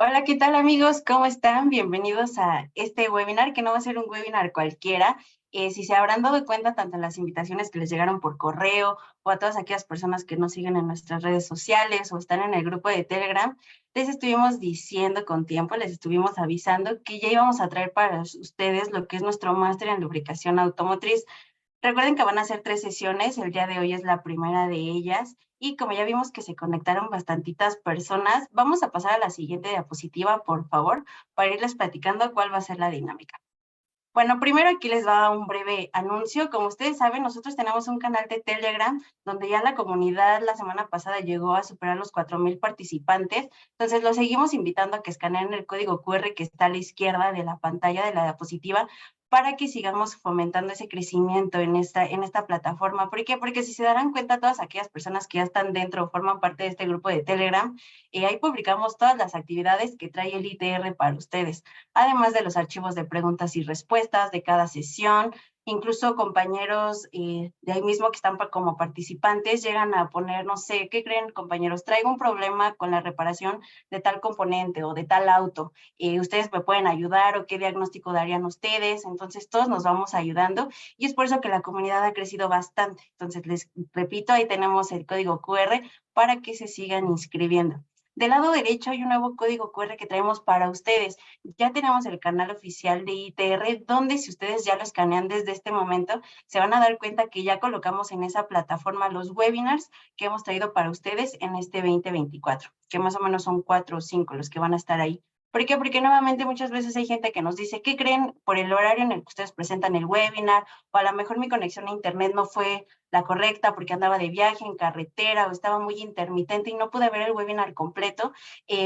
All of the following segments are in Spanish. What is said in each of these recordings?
Hola, ¿qué tal amigos? ¿Cómo están? Bienvenidos a este webinar, que no va a ser un webinar cualquiera. Si se habrán dado cuenta, tanto en las invitaciones que les llegaron por correo o a todas aquellas personas que nos siguen en nuestras redes sociales o están en el grupo de Telegram, les estuvimos diciendo con tiempo, les estuvimos avisando que ya íbamos a traer para ustedes lo que es nuestro máster en lubricación automotriz. Recuerden que van a ser 3 sesiones, el día de hoy es la primera de ellas, y como ya vimos que se conectaron bastantitas personas, vamos a pasar a la siguiente diapositiva, por favor, para irles platicando cuál va a ser la dinámica. Bueno, primero aquí les va un breve anuncio. Como ustedes saben, nosotros tenemos un canal de Telegram donde ya la comunidad la semana pasada llegó a superar los 4,000 participantes. Entonces, los seguimos invitando a que escaneen el código QR que está a la izquierda de la pantalla de la diapositiva para que sigamos fomentando ese crecimiento en esta plataforma. ¿Por qué? Porque si se darán cuenta, todas aquellas personas que ya están dentro o forman parte de este grupo de Telegram, ahí publicamos todas las actividades que trae el ITR para ustedes, además de los archivos de preguntas y respuestas de cada sesión, incluso compañeros de ahí mismo que están como participantes llegan a poner, no sé, ¿qué creen, compañeros? Traigo un problema con la reparación de tal componente o de tal auto. ¿Ustedes me pueden ayudar o qué diagnóstico darían ustedes? Entonces todos nos vamos ayudando y es por eso que la comunidad ha crecido bastante. Entonces les repito, ahí tenemos el código QR para que se sigan inscribiendo. Del lado derecho hay un nuevo código QR que traemos para ustedes. Ya tenemos el canal oficial de ITR, donde si ustedes ya lo escanean desde este momento, se van a dar cuenta que ya colocamos en esa plataforma los webinars que hemos traído para ustedes en este 2024, que más o menos son 4 o 5 los que van a estar ahí. ¿Por qué? Porque nuevamente muchas veces hay gente que nos dice, ¿qué creen? Por el horario en el que ustedes presentan el webinar, o a lo mejor mi conexión a internet no fue la correcta porque andaba de viaje en carretera o estaba muy intermitente y no pude ver el webinar completo.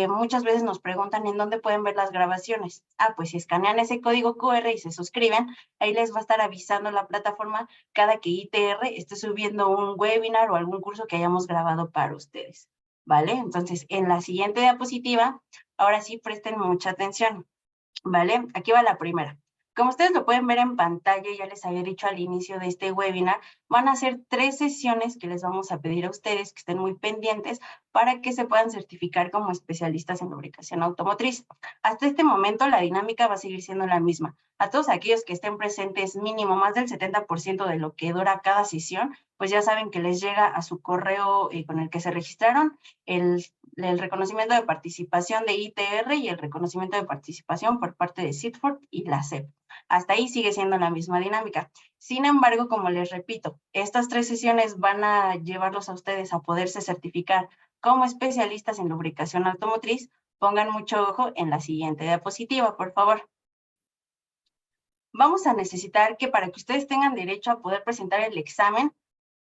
Muchas veces nos preguntan en dónde pueden ver las grabaciones. Pues si escanean ese código QR y se suscriben, ahí les va a estar avisando la plataforma cada que ITR esté subiendo un webinar o algún curso que hayamos grabado para ustedes. ¿Vale? Entonces, en la siguiente diapositiva, ahora sí presten mucha atención. ¿Vale? Aquí va la primera. Como ustedes lo pueden ver en pantalla, ya les había dicho al inicio de este webinar, van a ser 3 sesiones que les vamos a pedir a ustedes que estén muy pendientes para que se puedan certificar como especialistas en lubricación automotriz. Hasta este momento la dinámica va a seguir siendo la misma. A todos aquellos que estén presentes mínimo más del 70% de lo que dura cada sesión, pues ya saben que les llega a su correo con el que se registraron el reconocimiento de participación de ITR y el reconocimiento de participación por parte de SITFORD y la SEP. Hasta ahí sigue siendo la misma dinámica. Sin embargo, como les repito, estas 3 sesiones van a llevarlos a ustedes a poderse certificar como especialistas en lubricación automotriz. Pongan mucho ojo en la siguiente diapositiva, por favor. Vamos a necesitar que para que ustedes tengan derecho a poder presentar el examen,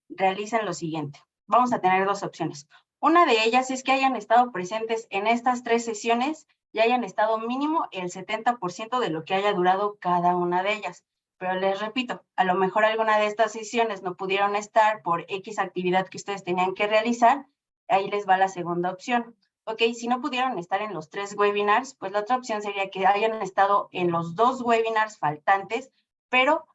realicen lo siguiente. Vamos a tener 2 opciones. Una de ellas es que hayan estado presentes en estas 3 sesiones y hayan estado mínimo el 70% de lo que haya durado cada una de ellas. Pero les repito, a lo mejor alguna de estas sesiones no pudieron estar por X actividad que ustedes tenían que realizar, ahí les va la segunda opción. Ok, si no pudieron estar en los 3 webinars, pues la otra opción sería que hayan estado en los 2 webinars faltantes, pero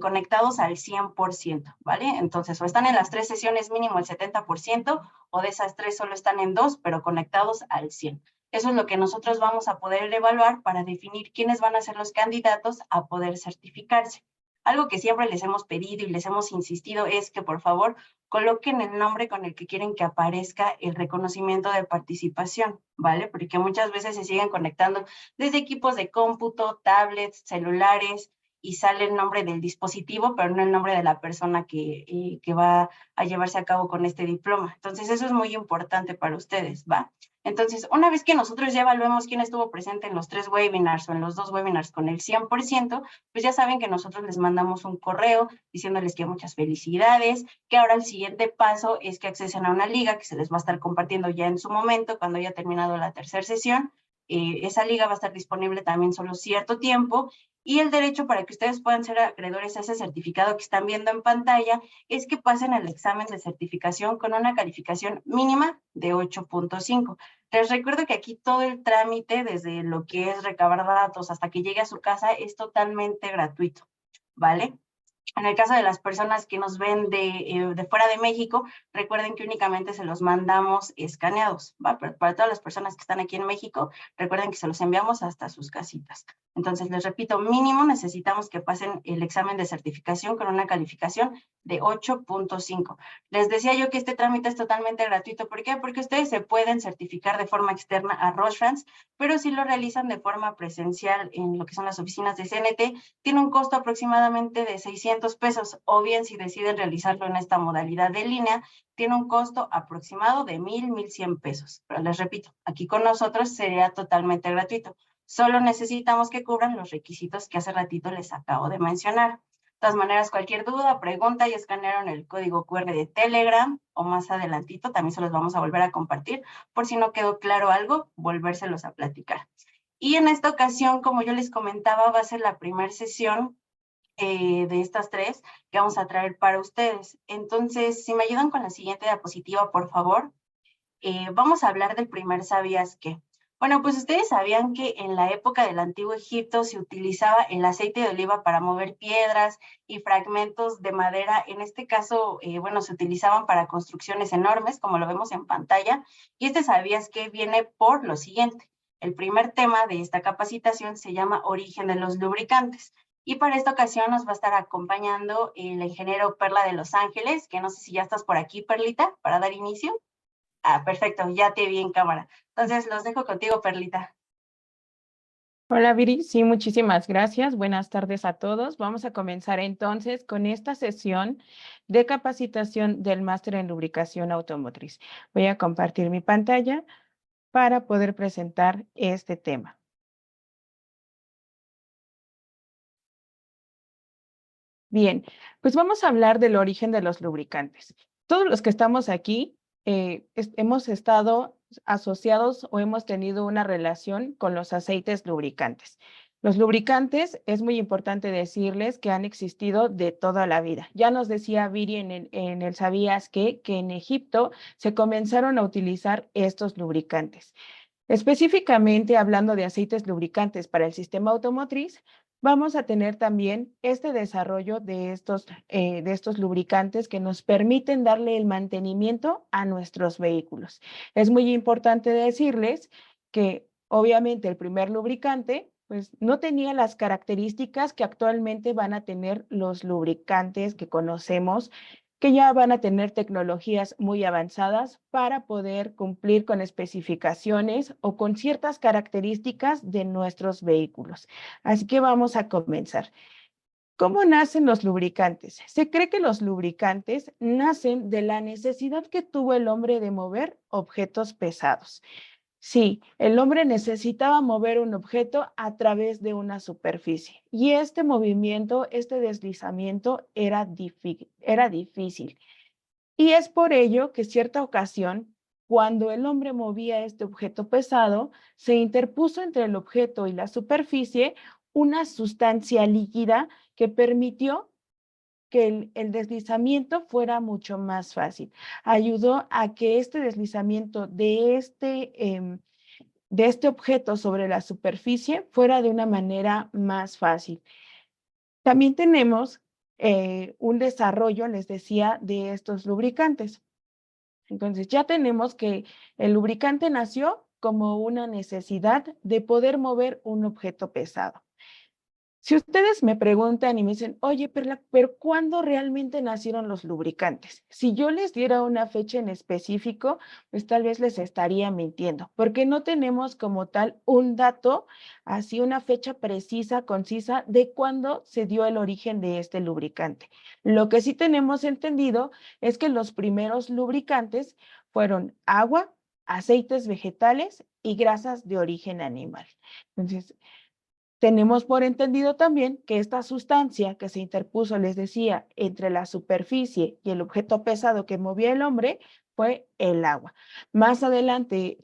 conectados al 100%, ¿vale? Entonces, o están en las 3 sesiones mínimo el 70%, o de esas 3 solo están en 2, pero conectados al 100%. Eso es lo que nosotros vamos a poder evaluar para definir quiénes van a ser los candidatos a poder certificarse. Algo que siempre les hemos pedido y les hemos insistido es que por favor coloquen el nombre con el que quieren que aparezca el reconocimiento de participación, ¿vale? Porque muchas veces se siguen conectando desde equipos de cómputo, tablets, celulares, y sale el nombre del dispositivo, pero no el nombre de la persona que va a llevarse a cabo con este diploma. Entonces, eso es muy importante para ustedes, ¿va? Entonces, una vez que nosotros ya evaluemos quién estuvo presente en los 3 webinars o en los 2 webinars con el 100%, pues ya saben que nosotros les mandamos un correo diciéndoles que muchas felicidades, que ahora el siguiente paso es que accesen a una liga que se les va a estar compartiendo ya en su momento, cuando haya terminado la 3ª sesión. Esa liga va a estar disponible también solo cierto tiempo, y el derecho para que ustedes puedan ser acreedores a ese certificado que están viendo en pantalla es que pasen el examen de certificación con una calificación mínima de 8.5. Les recuerdo que aquí todo el trámite, desde lo que es recabar datos hasta que llegue a su casa, es totalmente gratuito, ¿vale? En el caso de las personas que nos ven de fuera de México, recuerden que únicamente se los mandamos escaneados, ¿va? Pero para todas las personas que están aquí en México, recuerden que se los enviamos hasta sus casitas. Entonces, les repito, mínimo necesitamos que pasen el examen de certificación con una calificación de 8.5. Les decía yo que este trámite es totalmente gratuito. ¿Por qué? Porque ustedes se pueden certificar de forma externa a Roche-France, pero si lo realizan de forma presencial en lo que son las oficinas de CNT, tiene un costo aproximadamente de 600 pesos, o bien si deciden realizarlo en esta modalidad de línea, tiene un costo aproximado de 1,100 pesos. Pero les repito, aquí con nosotros sería totalmente gratuito. Solo necesitamos que cubran los requisitos que hace ratito les acabo de mencionar. De todas maneras, cualquier duda, pregunta, ya escanearon el código QR de Telegram o más adelantito, también se los vamos a volver a compartir. Por si no quedó claro algo, volvérselos a platicar. Y en esta ocasión, como yo les comentaba, va a ser la primera sesión de estas 3 que vamos a traer para ustedes. Entonces, si me ayudan con la siguiente diapositiva, por favor. Vamos a hablar del primer ¿sabías qué? Bueno, pues ustedes sabían que en la época del Antiguo Egipto se utilizaba el aceite de oliva para mover piedras y fragmentos de madera. En este caso, bueno, se utilizaban para construcciones enormes, como lo vemos en pantalla. Y este sabías que viene por lo siguiente. El primer tema de esta capacitación se llama Origen de los lubricantes. Y para esta ocasión nos va a estar acompañando el ingeniero Perla de Los Ángeles, que no sé si ya estás por aquí, Perlita, para dar inicio. Ah, perfecto, ya te vi en cámara. Entonces, los dejo contigo, Perlita. Hola Viri, sí, muchísimas gracias. Buenas tardes a todos. Vamos a comenzar entonces con esta sesión de capacitación del máster en lubricación automotriz. Voy a compartir mi pantalla para poder presentar este tema. Bien, pues vamos a hablar del origen de los lubricantes. Todos los que estamos aquí hemos estado asociados o hemos tenido una relación con los aceites lubricantes. Los lubricantes, es muy importante decirles que han existido de toda la vida. Ya nos decía Viri en el ¿Sabías qué? Que en Egipto se comenzaron a utilizar estos lubricantes. Específicamente hablando de aceites lubricantes para el sistema automotriz, vamos a tener también este desarrollo de estos lubricantes que nos permiten darle el mantenimiento a nuestros vehículos. Es muy importante decirles que obviamente el primer lubricante pues no tenía las características que actualmente van a tener los lubricantes que conocemos, que ya van a tener tecnologías muy avanzadas para poder cumplir con especificaciones o con ciertas características de nuestros vehículos. Así que vamos a comenzar. ¿Cómo nacen los lubricantes? Se cree que los lubricantes nacen de la necesidad que tuvo el hombre de mover objetos pesados. Sí, el hombre necesitaba mover un objeto a través de una superficie y este movimiento, este deslizamiento era difícil. Y es por ello que cierta ocasión, cuando el hombre movía este objeto pesado, se interpuso entre el objeto y la superficie una sustancia líquida que permitió que el deslizamiento fuera mucho más fácil. Ayudó a que este deslizamiento de este objeto sobre la superficie fuera de una manera más fácil. También tenemos un desarrollo, les decía, de estos lubricantes. Entonces ya tenemos que el lubricante nació como una necesidad de poder mover un objeto pesado. Si ustedes me preguntan y me dicen, oye, pero ¿cuándo realmente nacieron los lubricantes? Si yo les diera una fecha en específico, pues tal vez les estaría mintiendo, porque no tenemos como tal un dato, así una fecha precisa, concisa, de cuándo se dio el origen de este lubricante. Lo que sí tenemos entendido es que los primeros lubricantes fueron agua, aceites vegetales y grasas de origen animal. Entonces, tenemos por entendido también que esta sustancia que se interpuso, les decía, entre la superficie y el objeto pesado que movía el hombre fue el agua. Más adelante,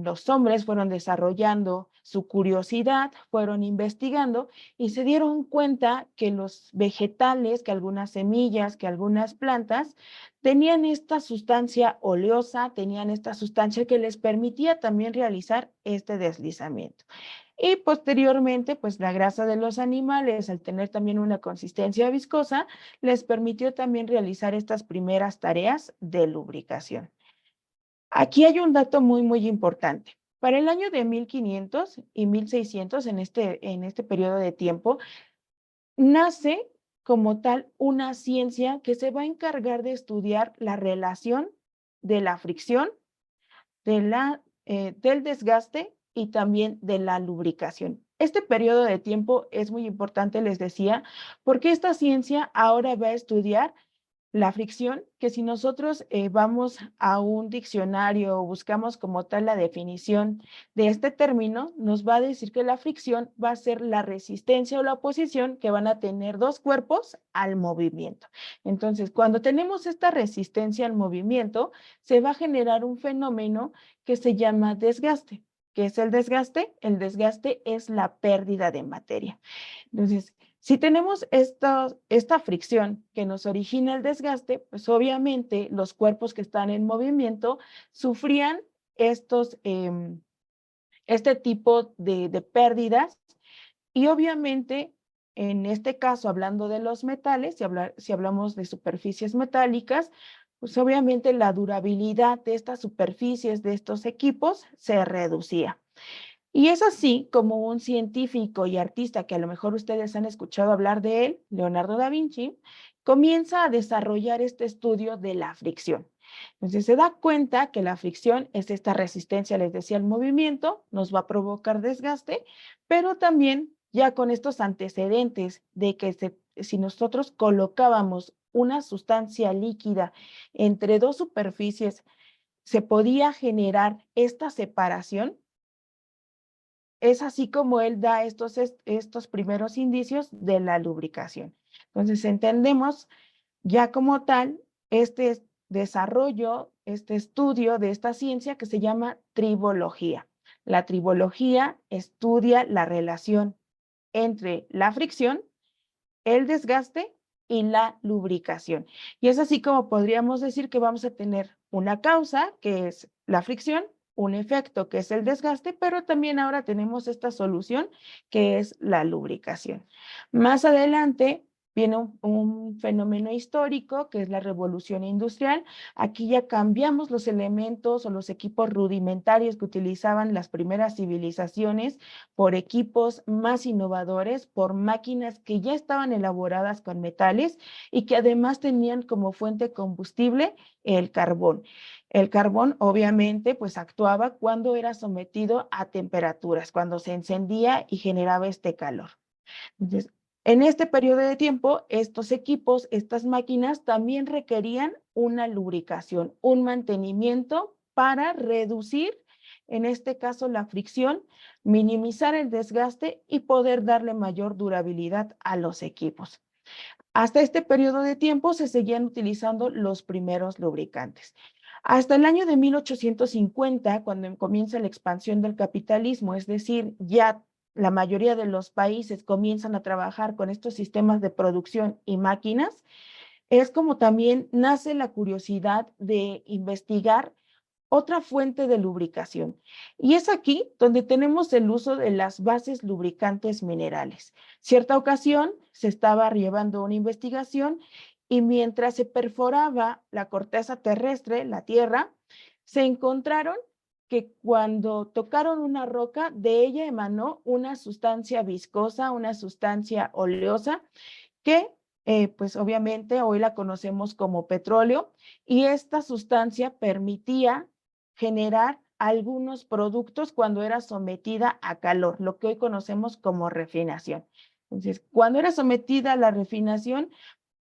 los hombres fueron desarrollando su curiosidad, fueron investigando y se dieron cuenta que los vegetales, que algunas semillas, que algunas plantas tenían esta sustancia oleosa, tenían esta sustancia que les permitía también realizar este deslizamiento. Y posteriormente, pues la grasa de los animales, al tener también una consistencia viscosa, les permitió también realizar estas primeras tareas de lubricación. Aquí hay un dato muy importante. Para el año de 1500 y 1600, en este periodo de tiempo, nace como tal una ciencia que se va a encargar de estudiar la relación de la fricción del desgaste y también de la lubricación. Este periodo de tiempo es muy importante, les decía, porque esta ciencia ahora va a estudiar la fricción, que si nosotros vamos a un diccionario o buscamos como tal la definición de este término, nos va a decir que la fricción va a ser la resistencia o la oposición que van a tener dos cuerpos al movimiento. Entonces, cuando tenemos esta resistencia al movimiento, se va a generar un fenómeno que se llama desgaste. ¿Qué es el desgaste? El desgaste es la pérdida de materia. Entonces, si tenemos esta fricción que nos origina el desgaste, pues obviamente los cuerpos que están en movimiento sufrían estos, este tipo de pérdidas. Y obviamente, en este caso, hablando de los metales, si hablamos de superficies metálicas, pues obviamente la durabilidad de estas superficies, de estos equipos, se reducía. Y es así como un científico y artista que a lo mejor ustedes han escuchado hablar de él, Leonardo da Vinci, comienza a desarrollar este estudio de la fricción. Entonces se da cuenta que la fricción es esta resistencia, les decía, al movimiento, nos va a provocar desgaste, pero también ya con estos antecedentes de que si nosotros colocábamos una sustancia líquida entre dos superficies, se podía generar esta separación. Es así como él da estos primeros indicios de la lubricación. Entonces, entendemos ya como tal este desarrollo, este estudio de esta ciencia que se llama tribología. La tribología estudia la relación entre la fricción, el desgaste y la lubricación. Y es así como podríamos decir que vamos a tener una causa, que es la fricción, un efecto, que es el desgaste, pero también ahora tenemos esta solución, que es la lubricación. Más adelante viene un fenómeno histórico, que es la revolución industrial. Aquí ya cambiamos los elementos o los equipos rudimentarios que utilizaban las primeras civilizaciones por equipos más innovadores, por máquinas que ya estaban elaboradas con metales y que además tenían como fuente combustible el carbón. El carbón obviamente pues actuaba cuando era sometido a temperaturas, cuando se encendía y generaba este calor. Entonces, en este periodo de tiempo, estos equipos, estas máquinas también requerían una lubricación, un mantenimiento para reducir, en este caso, la fricción, minimizar el desgaste y poder darle mayor durabilidad a los equipos. Hasta este periodo de tiempo se seguían utilizando los primeros lubricantes. Hasta el año de 1850, cuando comienza la expansión del capitalismo, es decir, ya la mayoría de los países comienzan a trabajar con estos sistemas de producción y máquinas, es como también nace la curiosidad de investigar otra fuente de lubricación. Y es aquí donde tenemos el uso de las bases lubricantes minerales. Cierta ocasión se estaba llevando una investigación y mientras se perforaba la corteza terrestre, la tierra, se encontraron que cuando tocaron una roca, de ella emanó una sustancia viscosa, una sustancia oleosa, que pues obviamente hoy la conocemos como petróleo, y esta sustancia permitía generar algunos productos cuando era sometida a calor, lo que hoy conocemos como refinación. Entonces, cuando era sometida a la refinación,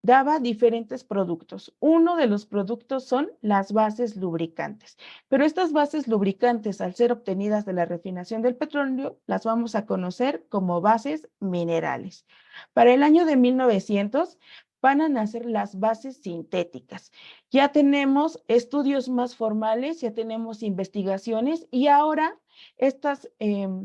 daba diferentes productos. Uno de los productos son las bases lubricantes, pero estas bases lubricantes, al ser obtenidas de la refinación del petróleo, las vamos a conocer como bases minerales. Para el año de 1900 van a nacer las bases sintéticas. Ya tenemos estudios más formales, ya tenemos investigaciones y ahora estas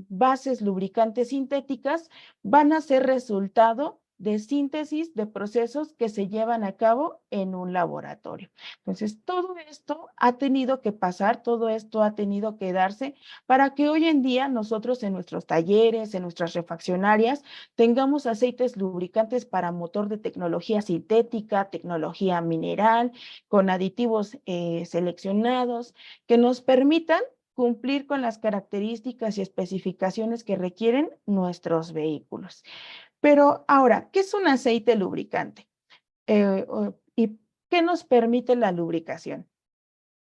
bases lubricantes sintéticas van a ser resultado de síntesis de procesos que se llevan a cabo en un laboratorio. Entonces, todo esto ha tenido que pasar, todo esto ha tenido que darse para que hoy en día nosotros en nuestros talleres, en nuestras refaccionarias, tengamos aceites lubricantes para motor de tecnología sintética, tecnología mineral, con aditivos seleccionados, que nos permitan cumplir con las características y especificaciones que requieren nuestros vehículos. Pero ahora, ¿qué es un aceite lubricante? ¿Y qué nos permite la lubricación?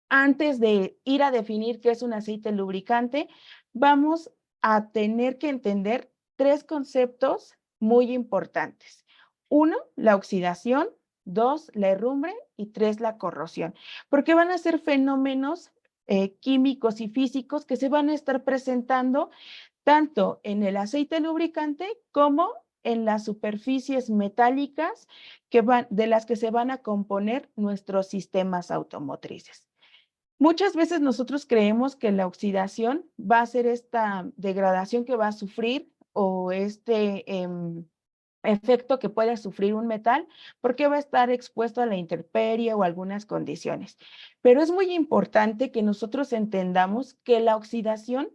Antes de ir a definir qué es un aceite lubricante, vamos a tener que entender tres conceptos muy importantes. Uno, la oxidación; dos, la herrumbre; y tres, la corrosión, porque van a ser fenómenos químicos y físicos que se van a estar presentando tanto en el aceite lubricante como en las superficies metálicas de las que se van a componer nuestros sistemas automotrices. Muchas veces nosotros creemos que la oxidación va a ser esta degradación que va a sufrir o efecto que puede sufrir un metal porque va a estar expuesto a la intemperie o algunas condiciones. Pero es muy importante que nosotros entendamos que la oxidación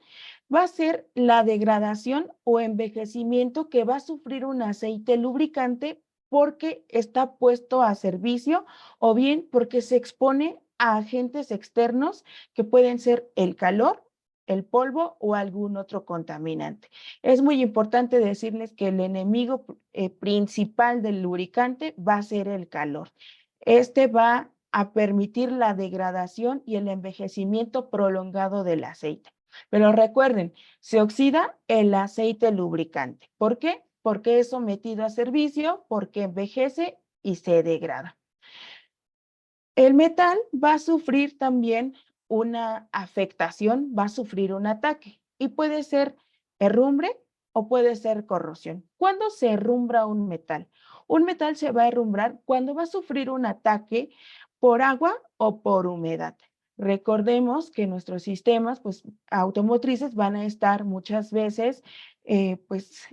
va a ser la degradación o envejecimiento que va a sufrir un aceite lubricante porque está puesto a servicio o bien porque se expone a agentes externos que pueden ser el calor, el polvo o algún otro contaminante. Es muy importante decirles que el enemigo principal del lubricante va a ser el calor. Este va a permitir la degradación y el envejecimiento prolongado del aceite. Pero recuerden, se oxida el aceite lubricante. ¿Por qué? Porque es sometido a servicio, porque envejece y se degrada. El metal va a sufrir también una afectación, va a sufrir un ataque y puede ser herrumbre o puede ser corrosión. ¿Cuándo se herrumbra un metal? Un metal se va a herrumbrar cuando va a sufrir un ataque por agua o por humedad. Recordemos que nuestros sistemas pues, automotrices van a estar muchas veces pues,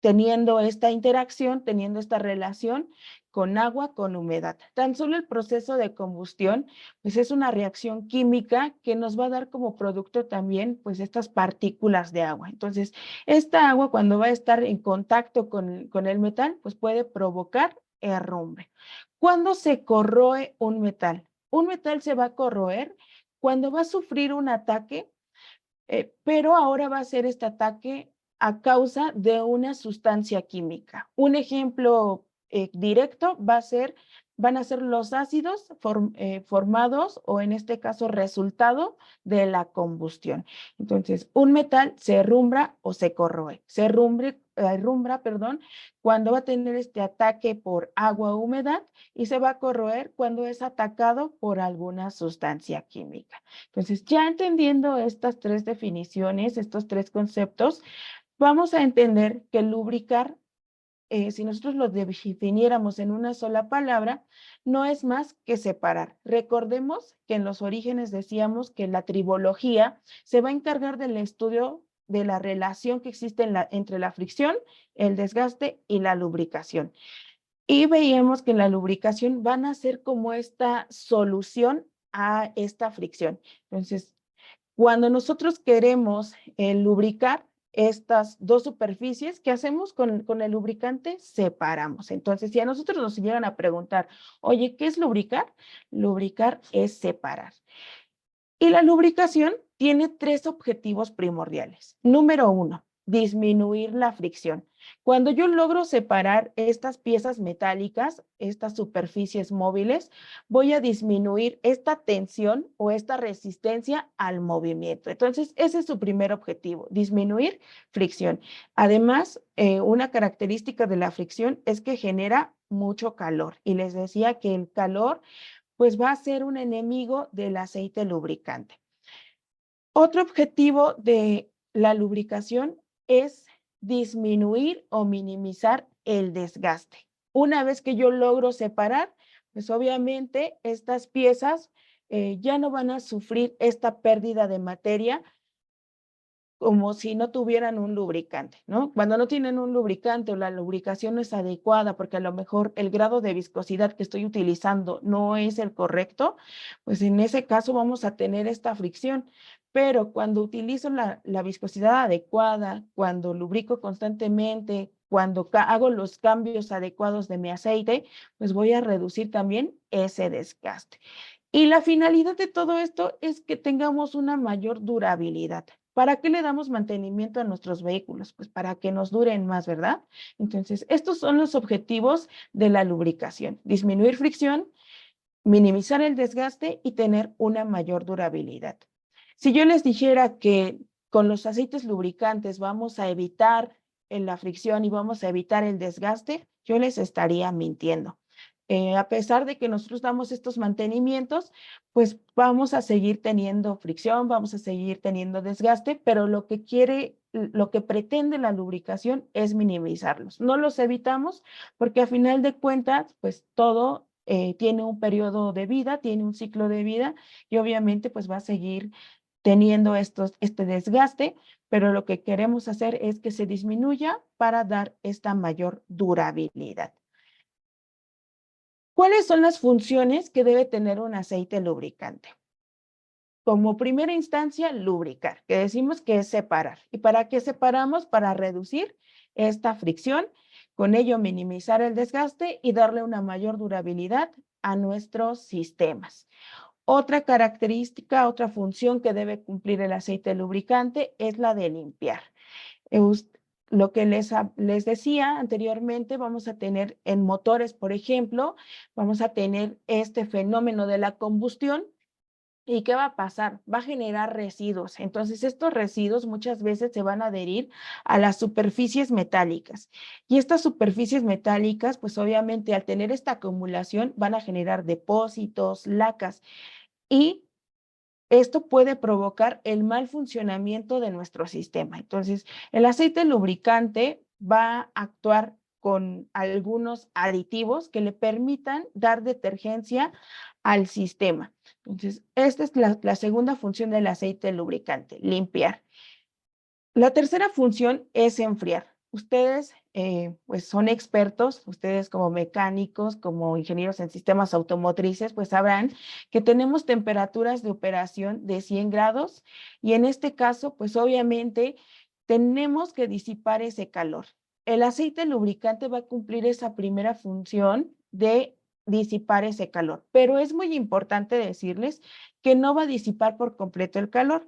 teniendo esta interacción, teniendo esta relación con agua, con humedad. Tan solo el proceso de combustión, pues es una reacción química que nos va a dar como producto también, pues estas partículas de agua. Entonces, esta agua cuando va a estar en contacto con el metal, pues puede provocar herrumbre. ¿Cuándo se corroe un metal? Un metal se va a corroer cuando va a sufrir un ataque pero ahora va a ser este ataque a causa de una sustancia química. Un ejemplo directo van a ser los ácidos formados o en este caso resultado de la combustión. Entonces, un metal se herrumbra o se corroe. Se herrumbra, perdón, cuando va a tener este ataque por agua o humedad y se va a corroer cuando es atacado por alguna sustancia química. Entonces, ya entendiendo estas tres definiciones, estos tres conceptos, vamos a entender que lubricar, si nosotros lo definiéramos en una sola palabra, no es más que separar. Recordemos que en los orígenes decíamos que la tribología se va a encargar del estudio de la relación que existe entre la fricción, el desgaste y la lubricación. Y veíamos que la lubricación van a ser como esta solución a esta fricción. Entonces, cuando nosotros queremos lubricar estas dos superficies, ¿qué hacemos con el lubricante? Separamos. Entonces, si a nosotros nos llegan a preguntar, oye, ¿qué es lubricar? Lubricar es separar. Y la lubricación tiene tres objetivos primordiales. Número uno, disminuir la fricción. Cuando yo logro separar estas piezas metálicas, estas superficies móviles, voy a disminuir esta tensión o esta resistencia al movimiento. Entonces, ese es su primer objetivo, disminuir fricción. Además, una característica de la fricción es que genera mucho calor. Y les decía que el calor pues va a ser un enemigo del aceite lubricante. Otro objetivo de la lubricación es disminuir o minimizar el desgaste. Una vez que yo logro separar, pues obviamente estas piezas ya no van a sufrir esta pérdida de materia como si no tuvieran un lubricante, ¿no? Cuando no tienen un lubricante o la lubricación no es adecuada porque a lo mejor el grado de viscosidad que estoy utilizando no es el correcto, pues en ese caso vamos a tener esta fricción. Pero cuando utilizo la viscosidad adecuada, cuando lubrico constantemente, cuando hago los cambios adecuados de mi aceite, pues voy a reducir también ese desgaste. Y la finalidad de todo esto es que tengamos una mayor durabilidad. ¿Para qué le damos mantenimiento a nuestros vehículos? Pues para que nos duren más, ¿verdad? Entonces, estos son los objetivos de la lubricación: disminuir fricción, minimizar el desgaste y tener una mayor durabilidad. Si yo les dijera que con los aceites lubricantes vamos a evitar la fricción y vamos a evitar el desgaste, yo les estaría mintiendo. A pesar de que nosotros damos estos mantenimientos, pues vamos a seguir teniendo fricción, vamos a seguir teniendo desgaste, pero lo que pretende la lubricación es minimizarlos. No los evitamos porque a final de cuentas, pues todo tiene un periodo de vida, tiene un ciclo de vida y obviamente pues va a seguir teniendo este desgaste, pero lo que queremos hacer es que se disminuya para dar esta mayor durabilidad. ¿Cuáles son las funciones que debe tener un aceite lubricante? Como primera instancia, lubricar, que decimos que es separar. ¿Y para qué separamos? Para reducir esta fricción, con ello minimizar el desgaste y darle una mayor durabilidad a nuestros sistemas. Otra característica, otra función que debe cumplir el aceite lubricante es la de limpiar. Lo que les decía anteriormente, vamos a tener en motores, por ejemplo, vamos a tener este fenómeno de la combustión. ¿Y qué va a pasar? Va a generar residuos. Entonces, estos residuos muchas veces se van a adherir a las superficies metálicas. Y estas superficies metálicas, pues obviamente al tener esta acumulación, van a generar depósitos, lacas. Y esto puede provocar el mal funcionamiento de nuestro sistema. Entonces, el aceite lubricante va a actuar con algunos aditivos que le permitan dar detergencia al sistema. Entonces, esta es la segunda función del aceite lubricante, limpiar. La tercera función es enfriar. Ustedes pues son expertos, ustedes como mecánicos, como ingenieros en sistemas automotrices, pues sabrán que tenemos temperaturas de operación de 100 grados y en este caso, pues obviamente tenemos que disipar ese calor. El aceite lubricante va a cumplir esa primera función de disipar ese calor, pero es muy importante decirles que no va a disipar por completo el calor.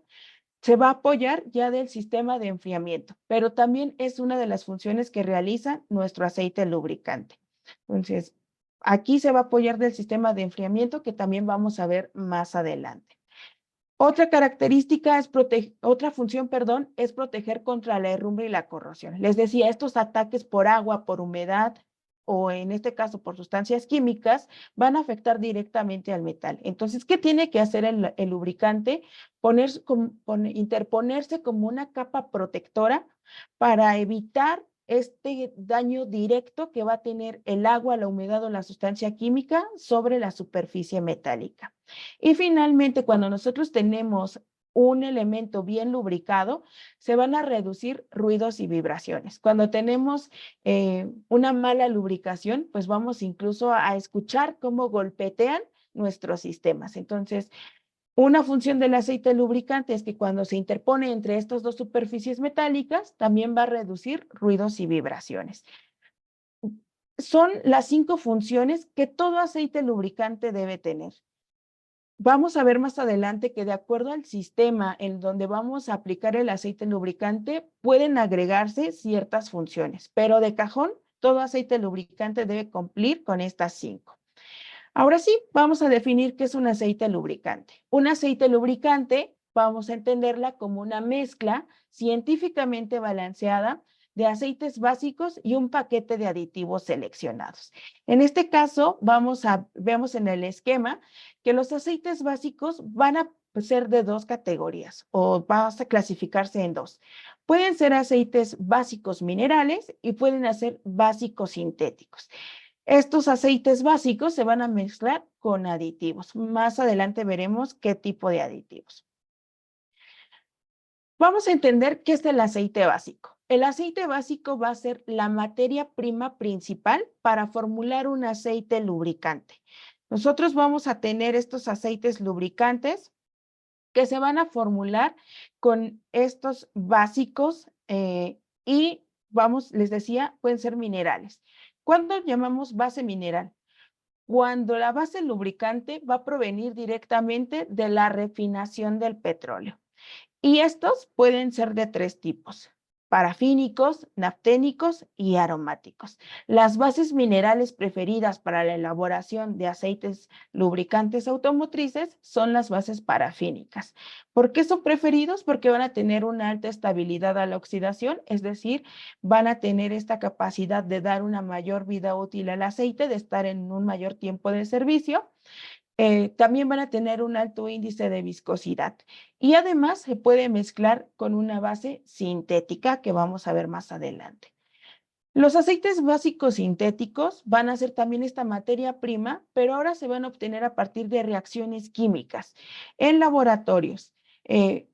Se va a apoyar ya del sistema de enfriamiento, pero también es una de las funciones que realiza nuestro aceite lubricante. Entonces, aquí se va a apoyar del sistema de enfriamiento que también vamos a ver más adelante. Otra característica es otra función, perdón, es proteger contra la herrumbre y la corrosión. Les decía, estos ataques por agua, por humedad o en este caso por sustancias químicas van a afectar directamente al metal. Entonces, ¿qué tiene que hacer el lubricante? Interponerse como una capa protectora para evitar este daño directo que va a tener el agua, la humedad o la sustancia química sobre la superficie metálica. Y finalmente, cuando nosotros tenemos un elemento bien lubricado, se van a reducir ruidos y vibraciones. Cuando tenemos una mala lubricación, pues vamos incluso a escuchar cómo golpetean nuestros sistemas. Entonces, una función del aceite lubricante es que cuando se interpone entre estas dos superficies metálicas, también va a reducir ruidos y vibraciones. Son las 5 funciones que todo aceite lubricante debe tener. Vamos a ver más adelante que de acuerdo al sistema en donde vamos a aplicar el aceite lubricante, pueden agregarse ciertas funciones, pero de cajón, todo aceite lubricante debe cumplir con estas 5. Ahora sí, vamos a definir qué es un aceite lubricante. Un aceite lubricante, vamos a entenderla como una mezcla científicamente balanceada de aceites básicos y un paquete de aditivos seleccionados. En este caso, vemos en el esquema que los aceites básicos van a ser de 2 categorías o van a clasificarse en 2. Pueden ser aceites básicos minerales y pueden ser básicos sintéticos. Estos aceites básicos se van a mezclar con aditivos. Más adelante veremos qué tipo de aditivos. Vamos a entender qué es el aceite básico. El aceite básico va a ser la materia prima principal para formular un aceite lubricante. Nosotros vamos a tener estos aceites lubricantes que se van a formular con estos básicos y les decía, pueden ser minerales. ¿Cuándo llamamos base mineral? Cuando la base lubricante va a provenir directamente de la refinación del petróleo. Y estos pueden ser de 3 tipos: parafínicos, nafténicos y aromáticos. Las bases minerales preferidas para la elaboración de aceites lubricantes automotrices son las bases parafínicas. ¿Por qué son preferidos? Porque van a tener una alta estabilidad a la oxidación, es decir, van a tener esta capacidad de dar una mayor vida útil al aceite, de estar en un mayor tiempo de servicio. También van a tener un alto índice de viscosidad y además se puede mezclar con una base sintética que vamos a ver más adelante. Los aceites básicos sintéticos van a ser también esta materia prima, pero ahora se van a obtener a partir de reacciones químicas en laboratorios.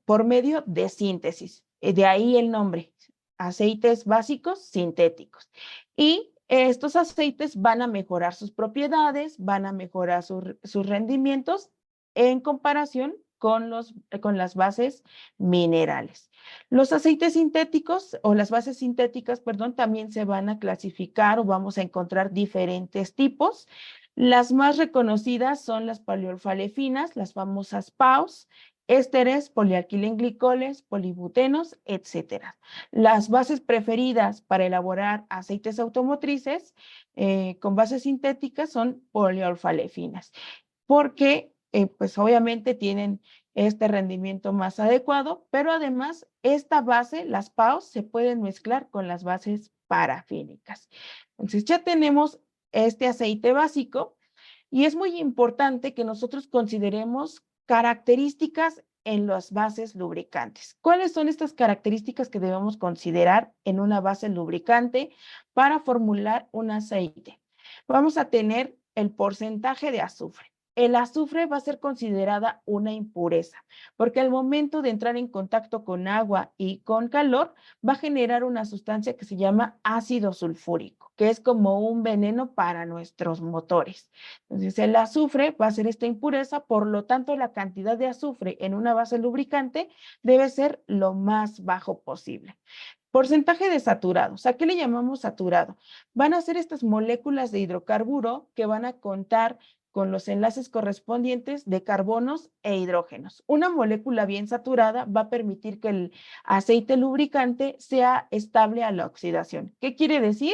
por medio de síntesis. De ahí el nombre, aceites básicos sintéticos. Y estos aceites van a mejorar sus propiedades, van a mejorar sus rendimientos en comparación con las bases minerales. Los aceites sintéticos o las bases sintéticas, perdón, también se van a clasificar o vamos a encontrar diferentes tipos. Las más reconocidas son las paleoolfalefinas, las famosas PAOs, ésteres, polialquilenglicoles, polibutenos, etcétera. Las bases preferidas para elaborar aceites automotrices con bases sintéticas son poliolfalefinas, porque pues obviamente tienen este rendimiento más adecuado, pero además esta base, las PAOs, se pueden mezclar con las bases parafínicas. Entonces ya tenemos este aceite básico y es muy importante que nosotros consideremos características en las bases lubricantes. ¿Cuáles son estas características que debemos considerar en una base lubricante para formular un aceite? Vamos a tener el porcentaje de azufre. El azufre va a ser considerada una impureza, porque al momento de entrar en contacto con agua y con calor, va a generar una sustancia que se llama ácido sulfúrico, que es como un veneno para nuestros motores. Entonces, el azufre va a ser esta impureza, por lo tanto, la cantidad de azufre en una base lubricante debe ser lo más bajo posible. Porcentaje de saturados. ¿A qué le llamamos saturado? Van a ser estas moléculas de hidrocarburo que van a contar con los enlaces correspondientes de carbonos e hidrógenos. Una molécula bien saturada va a permitir que el aceite lubricante sea estable a la oxidación. ¿Qué quiere decir?